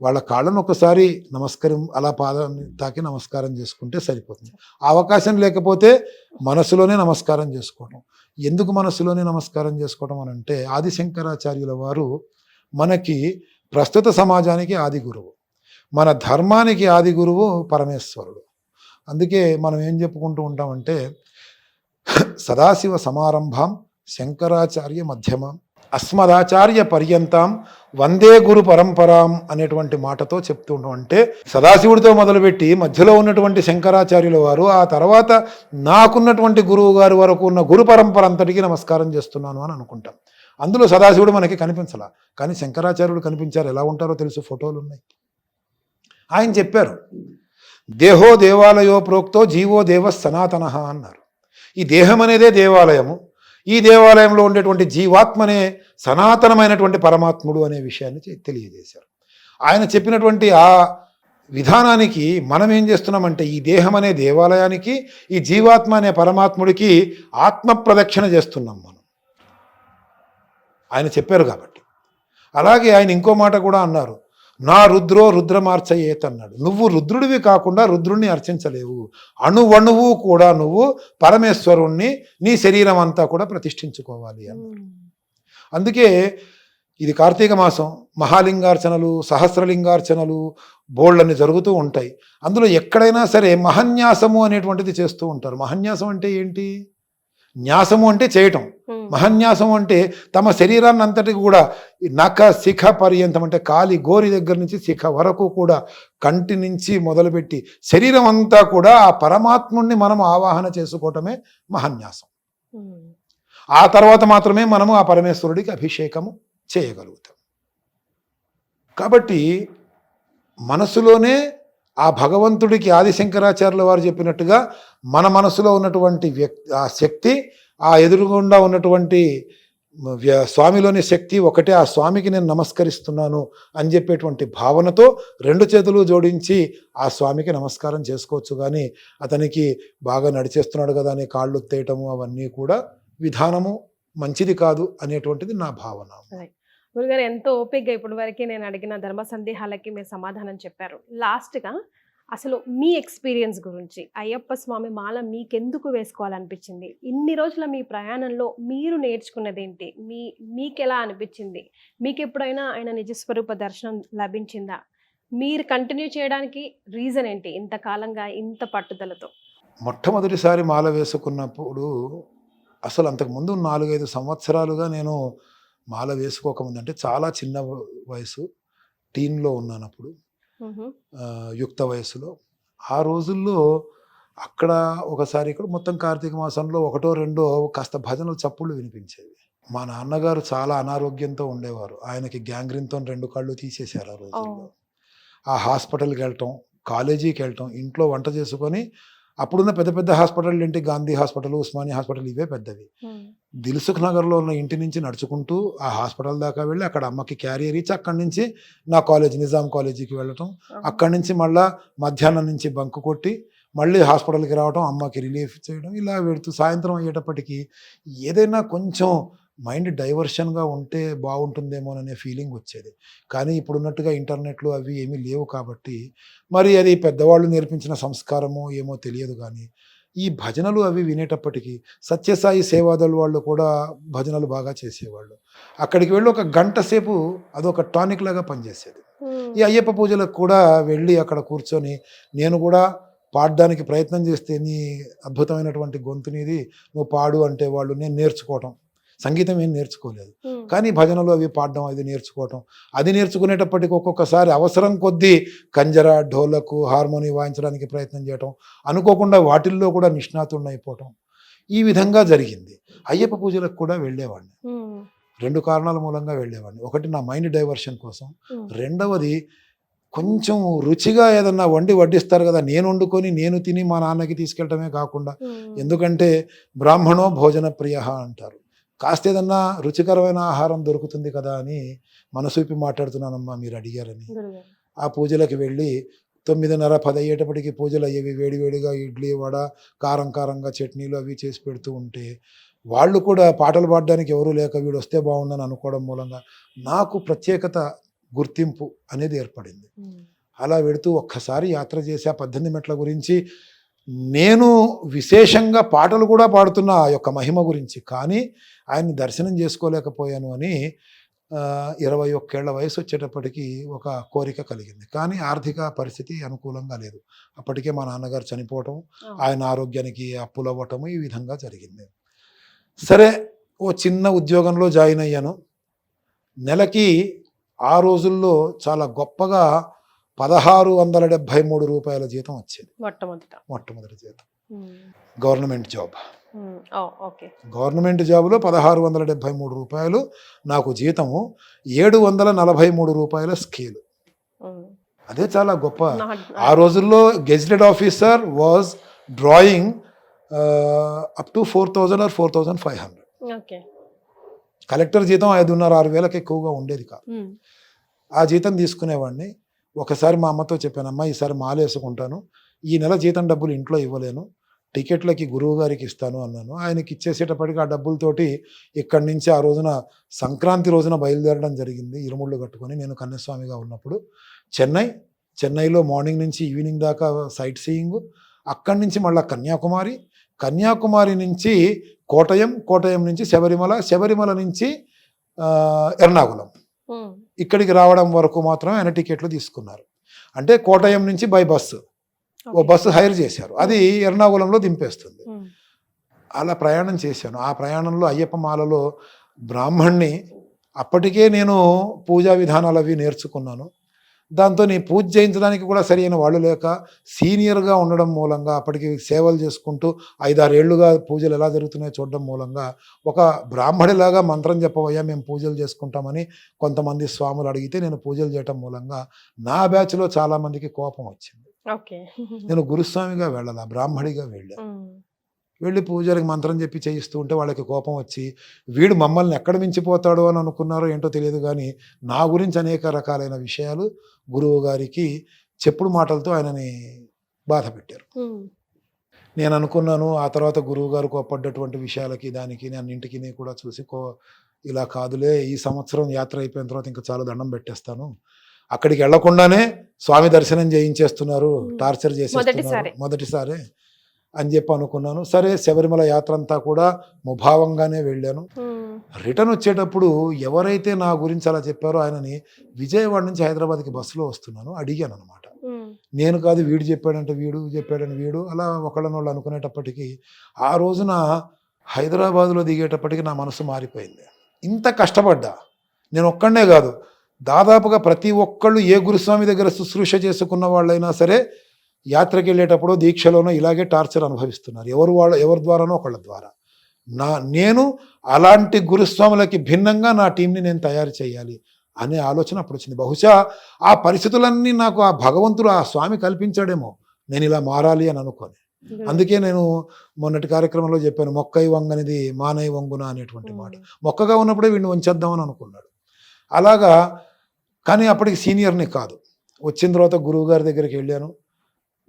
వాళ్ళ కాళ్ళను ఒకసారి నమస్కారం అలా పాదాన్ని తాకి నమస్కారం చేసుకుంటే సరిపోతుంది. ఆ అవకాశం లేకపోతే మనసులోనే నమస్కారం చేసుకోవటం. ఎందుకు మనసులోనే నమస్కారం చేసుకోవటం అని అంటే, ఆదిశంకరాచార్యుల వారు మనకి ప్రస్తుత సమాజానికి ఆది గురువు, మన ధర్మానికి ఆది గురువు పరమేశ్వరుడు. అందుకే మనం ఏం చెప్పుకుంటూ ఉంటామంటే, సదాశివ సమారంభాం శంకరాచార్య మధ్యమాం అస్మదాచార్య పర్యంతం వందే గురు పరంపరాం అనేటువంటి మాటతో చెప్తూ ఉంటాం. అంటే సదాశివుడితో మొదలుపెట్టి మధ్యలో ఉన్నటువంటి శంకరాచార్యుల వారు, ఆ తర్వాత నాకున్నటువంటి గురువు గారి వరకు ఉన్న గురు పరంపర అంతటికీ నమస్కారం చేస్తున్నాను అని అనుకుంటాం. అందులో సదాశివుడు మనకి కనిపించలా, కానీ శంకరాచార్యుడు కనిపించారు. ఎలా ఉంటారో తెలుసు, ఫోటోలు ఉన్నాయి. ఆయన చెప్పారు, దేహో దేవాలయో ప్రోక్తో జీవో దేవ సనాతన అన్నారు. ఈ దేహం అనేదే దేవాలయము, ఈ దేవాలయంలో ఉండేటువంటి జీవాత్మనే సనాతనమైనటువంటి పరమాత్ముడు అనే విషయాన్ని తెలియజేశారు. ఆయన చెప్పినటువంటి ఆ విధానానికి మనం ఏం చేస్తున్నామంటే, ఈ దేహం అనే దేవాలయానికి, ఈ జీవాత్మ అనే పరమాత్ముడికి ఆత్మ ప్రదక్షిణ చేస్తున్నాం మనం, ఆయన చెప్పారు కాబట్టి. అలాగే ఆయన ఇంకో మాట కూడా అన్నారు, నా రుద్రో రుద్రమార్చయేత్ అన్నాడు. నువ్వు రుద్రుడివి కాకుండా రుద్రుణ్ణి అర్చించలేవు, అణువణువు కూడా నువ్వు పరమేశ్వరుణ్ణి నీ శరీరం అంతా కూడా ప్రతిష్ఠించుకోవాలి అన్నాడు. అందుకే ఇది కార్తీక మాసం, మహాలింగార్చనలు, సహస్రలింగార్చనలు బోళ్ళని జరుగుతూ ఉంటాయి. అందులో ఎక్కడైనా సరే మహన్యాసము అనేటువంటిది చేస్తూ ఉంటారు. మహన్యాసం అంటే ఏంటి? న్యాసము అంటే చేయటం, మహన్యాసం అంటే తమ శరీరాన్ని అంతటికి కూడా నఖ శిఖ పర్యంతం, అంటే కాలి గోరి దగ్గర నుంచి శిఖ వరకు కూడా, కంటి నుంచి మొదలుపెట్టి శరీరం అంతా కూడా ఆ పరమాత్ముణ్ణి మనం ఆవాహన చేసుకోవటమే మహన్యాసం. ఆ తర్వాత మాత్రమే మనము ఆ పరమేశ్వరుడికి అభిషేకము చేయగలుగుతాం. కాబట్టి మనసులోనే ఆ భగవంతుడికి ఆదిశంకరాచార్యుల వారు చెప్పినట్టుగా మన మనసులో ఉన్నటువంటి ఆ శక్తి, ఆ ఎదురుగుండా ఉన్నటువంటి స్వామిలోని శక్తి ఒకటే, ఆ స్వామికి నేను నమస్కరిస్తున్నాను అని చెప్పేటువంటి భావనతో రెండు చేతులు జోడించి ఆ స్వామికి నమస్కారం చేసుకోవచ్చు. కానీ అతనికి బాగా నడిచేస్తున్నాడు కదా అని కాళ్ళు తేయటము అవన్నీ కూడా విధానము మంచిది కాదు అనేటువంటిది నా భావన. గురుగారు, ఎంతో ఓపికగా ఇప్పటి వరకు నేను అడిగిన ధర్మ సందేహాలకి మీరు సమాధానం చెప్పారు. లాస్ట్గా అసలు మీ ఎక్స్పీరియన్స్ గురించి, అయ్యప్ప స్వామి మాల మీకెందుకు వేసుకోవాలనిపించింది? ఇన్ని రోజుల మీ ప్రయాణంలో మీరు నేర్చుకున్నది ఏంటి? మీకు ఎలా అనిపించింది? మీకు ఎప్పుడైనా ఆయన నిజస్వరూప దర్శనం లభించిందా? మీరు కంటిన్యూ చేయడానికి రీజన్ ఏంటి ఇంతకాలంగా ఇంత పట్టుదలతో? మొట్టమొదటిసారి మాల వేసుకున్నప్పుడు, అసలు అంతకుముందు 4-5 సంవత్సరాలుగా నేను మాల వేసుకోకముందు, అంటే చాలా చిన్న వయసు, టీన్లో ఉన్నాను అప్పుడు, యుక్త వయసులో. ఆ రోజుల్లో అక్కడ ఒకసారి ఇక్కడ మొత్తం కార్తీక మాసంలో 1-2 కాస్త భజనలు చప్పుళ్ళు వినిపించేవి. మా నాన్నగారు చాలా అనారోగ్యంతో ఉండేవారు. ఆయనకి గ్యాంగ్రీన్తో 2 కాళ్ళు తీసేశారు ఆ రోజుల్లో. ఆ హాస్పిటల్కి వెళ్ళటం, కాలేజీకి వెళ్ళటం, ఇంట్లో వంట చేసుకొని, అప్పుడున్న పెద్ద పెద్ద హాస్పిటల్ ఏంటి, గాంధీ హాస్పిటల్, ఉస్మానియా హాస్పిటల్, ఇవే పెద్దవి. దిల్సుఖ్ నగర్లో ఉన్న ఇంటి నుంచి నడుచుకుంటూ ఆ హాస్పిటల్ దాకా వెళ్ళి అక్కడ అమ్మకి క్యారియర్ ఇచ్చి అక్కడి నుంచి నా కాలేజ్ నిజాం కాలేజీకి వెళ్ళటం, అక్కడి నుంచి మళ్ళా మధ్యాహ్నం నుంచి బంకు కొట్టి మళ్ళీ హాస్పిటల్కి రావడం, అమ్మకి రిలీఫ్ చేయడం, ఇలా పెడుతూ సాయంత్రం అయ్యేటప్పటికి ఏదైనా కొంచెం మైండ్ డైవర్షన్గా ఉంటే బాగుంటుందేమోననే ఫీలింగ్ వచ్చేది. కానీ ఇప్పుడున్నట్టుగా ఇంటర్నెట్లు అవి ఏమీ లేవు కాబట్టి, మరి అది పెద్దవాళ్ళు నేర్పించిన సంస్కారమో ఏమో తెలియదు. కానీ ఈ భజనలు అవి వినేటప్పటికీ సత్యసాయి సేవాదళ వాళ్ళు కూడా భజనలు బాగా చేసేవాళ్ళు. అక్కడికి వెళ్ళి 1 గంట సేపు అదొక టానిక్ లాగా పనిచేసేది. ఈ అయ్యప్ప పూజలకు కూడా వెళ్ళి అక్కడ కూర్చొని నేను కూడా పాడడానికి ప్రయత్నం చేస్తే, నీ అద్భుతమైనటువంటి గొంతునిది, నువ్వు పాడు అంటే వాళ్ళు, నేను నేర్చుకోవటం, సంగీతం ఏం నేర్చుకోలేదు కానీ భజనలు అవి పాడడం అది నేర్చుకోవటం, అది నేర్చుకునేటప్పటికి ఒక్కొక్కసారి అవసరం కొద్దీ కంజరా, ఢోలకు, హార్మోని వాయించడానికి ప్రయత్నం చేయటం, అనుకోకుండా వాటిల్లో కూడా నిష్ణాతుడిని అయిపోవటం, ఈ విధంగా జరిగింది. అయ్యప్ప పూజలకు కూడా వెళ్ళేవాడిని. 2 కారణాల మూలంగా వెళ్ళేవాడిని. ఒకటి నా మైండ్ డైవర్షన్ కోసం. రెండవది కొంచెం రుచిగా ఏదన్నా వడ్డిస్తారు కదా, నేను వండుకొని నేను తిని మా నాన్నకి తీసుకెళ్ళటమే కాకుండా, ఎందుకంటే బ్రాహ్మణో భోజన ప్రియ అంటారు, కాస్త ఏదన్నా రుచికరమైన ఆహారం దొరుకుతుంది కదా అని మనసూపి మాట్లాడుతున్నానమ్మా మీరు అడిగారని. ఆ పూజలకు వెళ్ళి 9:30, 10 అయ్యేటప్పటికి పూజలు అయ్యేవి. వేడివేడిగా ఇడ్లీ, వడ, కారంగా చట్నీలు అవి చేసి పెడుతూ ఉంటే వాళ్ళు కూడా పాటలు పాడడానికి ఎవరూ లేక వీడు వస్తే బాగుండని అనుకోవడం మూలంగా నాకు ప్రత్యేకత, గుర్తింపు అనేది ఏర్పడింది. అలా వెడుతూ ఒక్కసారి యాత్ర చేసి ఆ 18 మెట్ల గురించి నేను విశేషంగా పాటలు కూడా పాడుతున్నా ఆ యొక్క మహిమ గురించి, కానీ ఆయన్ని దర్శనం చేసుకోలేకపోయాను అని 21 ఏళ్ల వయసు వచ్చేటప్పటికి ఒక కోరిక కలిగింది. కానీ ఆర్థిక పరిస్థితి అనుకూలంగా లేదు. అప్పటికే మా నాన్నగారు చనిపోవటం, ఆయన ఆరోగ్యానికి అప్పులవ్వటము ఈ విధంగా జరిగింది. సరే, ఓ చిన్న ఉద్యోగంలో జాయిన్ అయ్యాను. నెలకి ఆ రోజుల్లో చాలా గొప్పగా 1673 రూపాయల జీతం వచ్చేది. మొట్టమొదటి జీతం, గవర్నమెంట్ జాబ్. గవర్నమెంట్ జాబ్లో 1673 రూపాయలు నాకు జీతము, 743 రూపాయల స్కేలు. అదే చాలా గొప్ప. ఆ రోజుల్లో gazetted officer was drawing up to 4,000 or 4,500. Collector జీతం 5,500-6 వేలకు ఎక్కువగా ఉండేది కాదు. ఆ జీతం తీసుకునేవాడిని. ఒకసారి మా అమ్మతో చెప్పాను, అమ్మ ఈసారి మాల వేసుకుంటాను, ఈ నెల జీతం డబ్బులు ఇంట్లో ఇవ్వలేను, టికెట్లకి గురువు గారికి ఇస్తాను అన్నాను. ఆయనకి ఇచ్చేసేటప్పటికి ఆ డబ్బులతోటి ఇక్కడి నుంచి ఆ రోజున సంక్రాంతి రోజున బయలుదేరడం జరిగింది. ఇరుముళ్ళు కట్టుకొని నేను కన్యస్వామిగా ఉన్నప్పుడు చెన్నైలో మార్నింగ్ నుంచి ఈవినింగ్ దాకా సైట్ సీయింగ్, అక్కడి నుంచి మళ్ళీ కన్యాకుమారి నుంచి కోటయం నుంచి శబరిమల నుంచి ఎర్నాకుళం, ఇక్కడికి రావడం వరకు మాత్రమే ఆయన టికెట్లు తీసుకున్నారు. అంటే కోటయం నుంచి బై బస్సు, ఓ బస్సు హైర్ చేశారు, అది ఎర్నాకుళంలో దింపేస్తుంది. అలా ప్రయాణం చేశాను. ఆ ప్రయాణంలో అయ్యప్ప మాలలో బ్రాహ్మణ్ణి, అప్పటికే నేను పూజా విధానాలు అవి నేర్చుకున్నాను. దాంతో నీ పూజ చేయించడానికి కూడా సరైన వాళ్ళు లేక, సీనియర్గా ఉండడం మూలంగా, అప్పటికి సేవలు చేసుకుంటూ 5-6 ఏళ్లుగా పూజలు ఎలా జరుగుతున్నాయో చూడడం మూలంగా, ఒక బ్రాహ్మడిలాగా మంత్రం చెప్పవయ్యా మేము పూజలు చేసుకుంటామని కొంతమంది స్వాములు అడిగితే నేను పూజలు చేయటం మూలంగా నా బ్యాచ్లో చాలామందికి కోపం వచ్చింది. నేను గురుస్వామిగా వెళ్ళాల, బ్రాహ్మడిగా వెళ్ళి పూజలకు మంత్రం చెప్పి చేయిస్తూ ఉంటే వాళ్ళకి కోపం వచ్చి, వీడు మమ్మల్ని ఎక్కడ మించిపోతాడో అని అనుకున్నారో ఏంటో తెలియదు, కానీ నా గురించి అనేక రకాలైన విషయాలు గురువు గారికి చెప్పుడు మాటలతో ఆయనని బాధ పెట్టారు. నేను అనుకున్నాను, ఆ తర్వాత గురువు గారు కోప్పడ్డటువంటి విషయాలకి దానికి నేను ఇంటికి కూడా చూసి ఇలా కాదులే, ఈ సంవత్సరం యాత్ర అయిపోయిన తర్వాత ఇంకా చాలా దండం పెట్టేస్తాను, అక్కడికి వెళ్లకుండానే స్వామి దర్శనం చేయించేస్తున్నారు, టార్చర్ చేసేస్తున్నారు మొదటిసారి అని చెప్పి అనుకున్నాను. సరే, శబరిమల యాత్ర అంతా కూడా ముభావంగానే వెళ్ళాను. రిటర్న్ వచ్చేటప్పుడు ఎవరైతే నా గురించి అలా చెప్పారో ఆయనని, విజయవాడ నుంచి హైదరాబాద్కి బస్సులో వస్తున్నాను, అడిగాను అనమాట. నేను కాదు, వీడు చెప్పాడంటే వీడు అలా ఒకళ్ళనోళ్ళు అనుకునేటప్పటికీ ఆ రోజున హైదరాబాద్లో దిగేటప్పటికి నా మనసు మారిపోయింది. ఇంత కష్టపడ్డా నేను ఒక్కడనే కాదు, దాదాపుగా ప్రతి ఒక్కళ్ళు ఏ గురుస్వామి దగ్గర శుశ్రూష చేసుకున్న వాళ్ళైనా సరే యాత్రకి వెళ్ళేటప్పుడు దీక్షలోనో ఇలాగే టార్చర్ అనుభవిస్తున్నారు, ఎవరి ద్వారానో ఒకళ్ళ ద్వారా. నేను అలాంటి గురుస్వాములకి భిన్నంగా నా టీంని నేను తయారు చేయాలి అనే ఆలోచన అప్పుడు వచ్చింది. బహుశా ఆ పరిస్థితులన్నీ నాకు ఆ భగవంతుడు, ఆ స్వామి కల్పించాడేమో నేను ఇలా మారాలి అని అనుకోని. అందుకే నేను మొన్నటి కార్యక్రమంలో చెప్పాను, మొక్కై వంగనిది మానై వంగున అనేటువంటి మాట. మొక్కగా ఉన్నప్పుడే వీడిని వంచేద్దామని అనుకున్నాడు. అలాగా, కానీ అప్పటికి సీనియర్ని కాదు. వచ్చిన తర్వాత గురువు గారి దగ్గరికి వెళ్ళాను,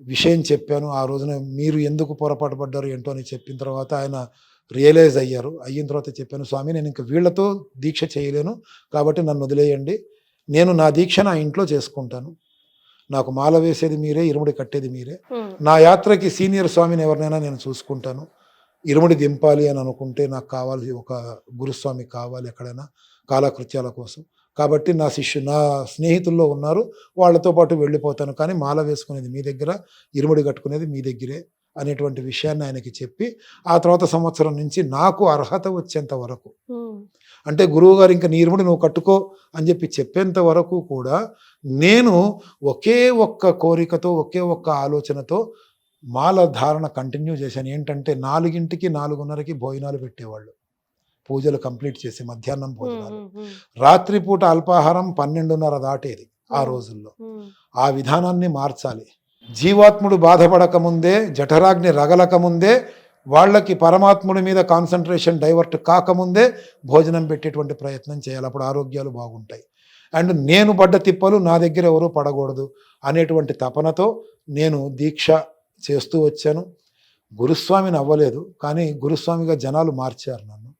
విషయం చెప్పాను. ఆ రోజున మీరు ఎందుకు పొరపాటు పడ్డారు ఏంటో అని చెప్పిన తర్వాత ఆయన రియలైజ్ అయిన తర్వాత చెప్పాను, స్వామి నేను ఇంకా వీళ్లతో దీక్ష చేయలేను, కాబట్టి నన్ను వదిలేయండి, నేను నా దీక్ష నా ఇంట్లో చేసుకుంటాను, నాకు మాల వేసేది మీరే, ఇరుముడి కట్టేది మీరే, నా యాత్రకి సీనియర్ స్వామిని ఎవరినైనా నేను చూసుకుంటాను, ఇరుముడి దింపాలి అని అనుకుంటే నాకు కావాలి, ఒక గురుస్వామి కావాలి ఎక్కడైనా కాలకృత్యాల కోసం, కాబట్టి నా స్నేహితుల్లో ఉన్నారు, వాళ్ళతో పాటు వెళ్ళిపోతాను, కానీ మాల వేసుకునేది మీ దగ్గర, ఇరుముడి కట్టుకునేది మీ దగ్గరే అనేటువంటి విషయాన్ని ఆయనకి చెప్పి, ఆ తర్వాత సంవత్సరం నుంచి నాకు అర్హత వచ్చేంత వరకు, అంటే గురువు గారు ఇంకా నీ ఇరుముడి నువ్వు కట్టుకో అని చెప్పేంత వరకు కూడా నేను ఒకే ఒక్క కోరికతో, ఒకే ఒక్క ఆలోచనతో మాల ధారణ కంటిన్యూ చేశాను. ఏంటంటే 4కి 4:30కి భోజనాలు పెట్టేవాళ్ళు, పూజలు కంప్లీట్ చేసి మధ్యాహ్నం భోజనాలు, రాత్రిపూట అల్పాహారం 12:30 దాటేది ఆ రోజుల్లో. ఆ విధానాన్ని మార్చాలి. జీవాత్ముడు బాధపడక ముందే, జఠరాగ్ని రగలక ముందే, వాళ్ళకి పరమాత్ముడి మీద కాన్సన్ట్రేషన్ డైవర్ట్ కాకముందే భోజనం పెట్టేటువంటి ప్రయత్నం చేయాలి. అప్పుడు ఆరోగ్యాలు బాగుంటాయి. అండ్ నేను పడ్డ తిప్పలు నా దగ్గర ఎవరూ పడకూడదు అనేటువంటి తపనతో నేను దీక్ష చేస్తూ వచ్చాను. గురుస్వామిని అవ్వలేదు, కానీ గురుస్వామిగా జనాలు మార్చారు నన్ను.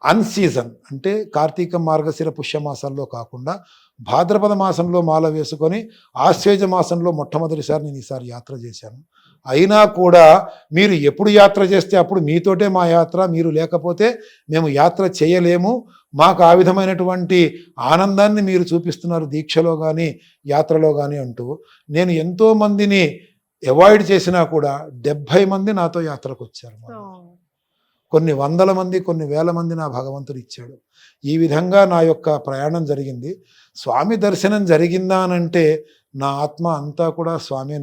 అన్సీజన్ అంటే కార్తీక మార్గశిర పుష్యమాసంలో కాకుండా భాద్రపద మాసంలో మాల వేసుకొని ఆశ్వేజ మాసంలో మొట్టమొదటిసారి నేను ఈసారి యాత్ర చేశాను. అయినా కూడా మీరు ఎప్పుడు యాత్ర చేస్తే అప్పుడు మీతోటే మా యాత్ర, మీరు లేకపోతే మేము యాత్ర చేయలేము, మాకు ఆ విధమైనటువంటి ఆనందాన్ని మీరు చూపిస్తున్నారు దీక్షలో కానీ యాత్రలో కానీ అంటూ నేను ఎంతోమందిని అవాయిడ్ చేసినా కూడా 70 మంది నాతో యాత్రకు వచ్చారు. కొన్ని వందల మంది, కొన్ని వేల మంది నా భగవంతుడు ఇచ్చాడు. ఈ విధంగా నా యొక్క ప్రయాణం జరిగింది. స్వామి దర్శనం జరిగిందా అనంటే నా ఆత్మ అంతా కూడా స్వామి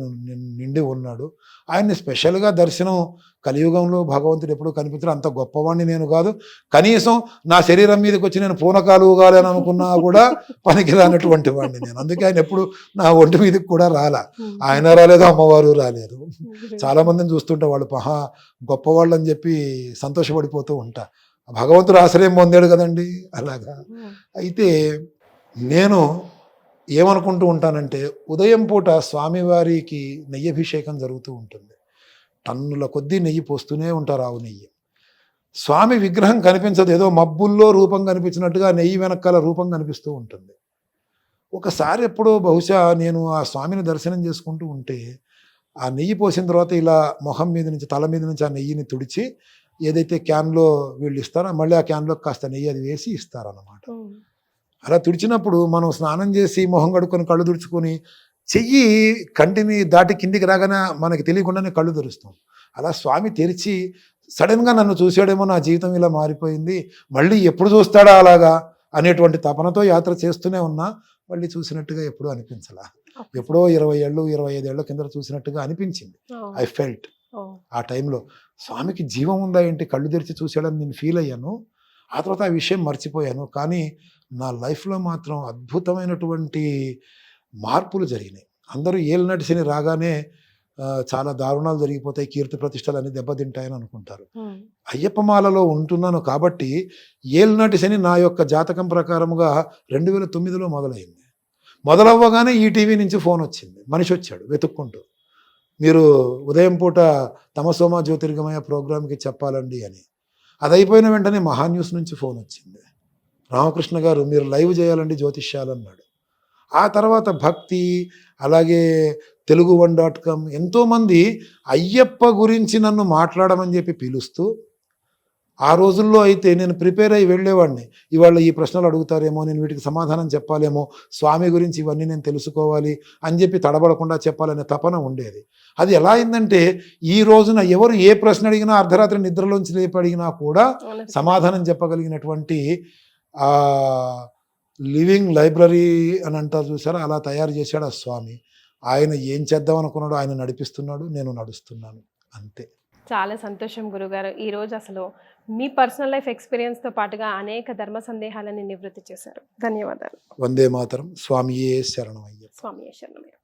నిండి ఉన్నాడు. ఆయన్ని స్పెషల్గా దర్శనం కలియుగంలో భగవంతుడు ఎప్పుడు కనిపించడం, అంత గొప్పవాడిని నేను కాదు. కనీసం నా శరీరం మీదకి వచ్చి నేను పూనకాలు ఊగాలి అని అనుకున్నా కూడా పనికిరానటువంటి వాడిని నేను. అందుకే ఆయన ఎప్పుడు నా ఒంటి మీదకి కూడా రాలా. ఆయన రాలేదు, అమ్మవారు రాలేదు. చాలామందిని చూస్తుంటే వాళ్ళు గొప్పవాళ్ళు అని చెప్పి సంతోషపడిపోతూ ఉంటా. భగవంతుడు ఆశ్రయం పొందాడు కదండి, అలాగా. అయితే నేను ఏమనుకుంటూ ఉంటానంటే, ఉదయం పూట స్వామివారికి నెయ్యి అభిషేకం జరుగుతూ ఉంటుంది. టన్నుల కొద్దీ నెయ్యి పోస్తూనే ఉంటారు, ఆవు నెయ్యి. స్వామి విగ్రహం కనిపించదు, ఏదో మబ్బుల్లో రూపం కనిపించినట్టుగా నెయ్యి వెనకాల రూపం కనిపిస్తూ ఉంటుంది. ఒకసారి ఎప్పుడో బహుశా నేను ఆ స్వామిని దర్శనం చేసుకుంటూ ఉంటే, ఆ నెయ్యి పోసిన తర్వాత ఇలా మొహం మీద నుంచి, తల మీద నుంచి ఆ నెయ్యిని తుడిచి ఏదైతే క్యాన్లో వీళ్ళు ఇస్తారో మళ్ళీ ఆ క్యాన్లో కాస్త నెయ్యి అది వేసి ఇస్తారన్నమాట. అలా తుడిచినప్పుడు మనం స్నానం చేసి మొహం కడుక్కొని కళ్ళు తుడుచుకొని చెయ్యి కంటిని దాటి కిందికి రాగానే మనకి తెలియకుండానే కళ్ళు తెరుస్తాం. అలా స్వామి తెరిచి సడన్గా నన్ను చూసాడేమో, నా జీవితం ఇలా మారిపోయింది, మళ్ళీ ఎప్పుడు చూస్తాడా అలాగా అనేటువంటి తపనతో యాత్ర చేస్తూనే ఉన్నా. మళ్ళీ చూసినట్టుగా ఎప్పుడూ అనిపించలా. ఎప్పుడో 20 ఏళ్ళు 25 ఏళ్ళ కింద చూసినట్టుగా అనిపించింది. ఐ ఫెల్ట్ ఆ టైంలో స్వామికి జీవం ఉందా ఏంటి, కళ్ళు తెరిచి చూసాడని నేను ఫీల్ అయ్యాను. ఆ తర్వాత ఆ విషయం మర్చిపోయాను. కానీ నా లైఫ్లో మాత్రం అద్భుతమైనటువంటి మార్పులు జరిగినాయి. అందరూ ఏలినాటి శని రాగానే చాలా దారుణాలు జరిగిపోతాయి, కీర్తి ప్రతిష్టలు అన్ని దెబ్బతింటాయని అనుకుంటారు. అయ్యప్ప మాలలో ఉంటున్నాను కాబట్టి ఏలినాటి శని నా యొక్క జాతకం ప్రకారముగా 2009లో మొదలైంది. మొదలవ్వగానే ఈటీవీ నుంచి ఫోన్ వచ్చింది, మనిషి వచ్చాడు వెతుక్కుంటూ, మీరు ఉదయం పూట తమసోమ జ్యోతిర్గమయ ప్రోగ్రామ్కి చెప్పాలండి అని. అది అయిపోయిన వెంటనే మహాన్యూస్ నుంచి ఫోన్ వచ్చింది, రామకృష్ణ గారు మీరు లైవ్ చేయాలండి జ్యోతిష్యాలు అన్నాడు. ఆ తర్వాత భక్తి, అలాగే Telugu1.com ఎంతోమంది అయ్యప్ప గురించి నన్ను మాట్లాడమని చెప్పి పిలుస్తూ, ఆ రోజుల్లో అయితే నేను ప్రిపేర్ అయ్యి వెళ్ళేవాడిని. ఇవాళ ఈ ప్రశ్నలు అడుగుతారేమో, నేను వీటికి సమాధానం చెప్పాలేమో, స్వామి గురించి ఇవన్నీ నేను తెలుసుకోవాలి అని చెప్పి తడబడకుండా చెప్పాలనే తపన ఉండేది. అది ఎలా అయిందంటే, ఈ రోజున ఎవరు ఏ ప్రశ్న అడిగినా, అర్ధరాత్రి నిద్రలోంచి లేపి అడిగినా కూడా సమాధానం చెప్పగలిగినటువంటి లివింగ్ లైబ్రరీ అని అంటారు చూసారా, అలా తయారు చేశాడు ఆ స్వామి. ఆయన ఏం చేద్దాం అనుకున్నాడో ఆయన నడిపిస్తున్నాడు, నేను నడుస్తున్నాను, అంతే. చాలా సంతోషం గురుగారు. ఈరోజు అసలు మీ పర్సనల్ లైఫ్ ఎక్స్పీరియన్స్తో పాటుగా అనేక ధర్మ సందేహాలని నివృత్తి చేశారు. ధన్యవాదాలు. వందే మాతరం. స్వామియే శరణమయ్య. స్వామియే శరణమయ్య.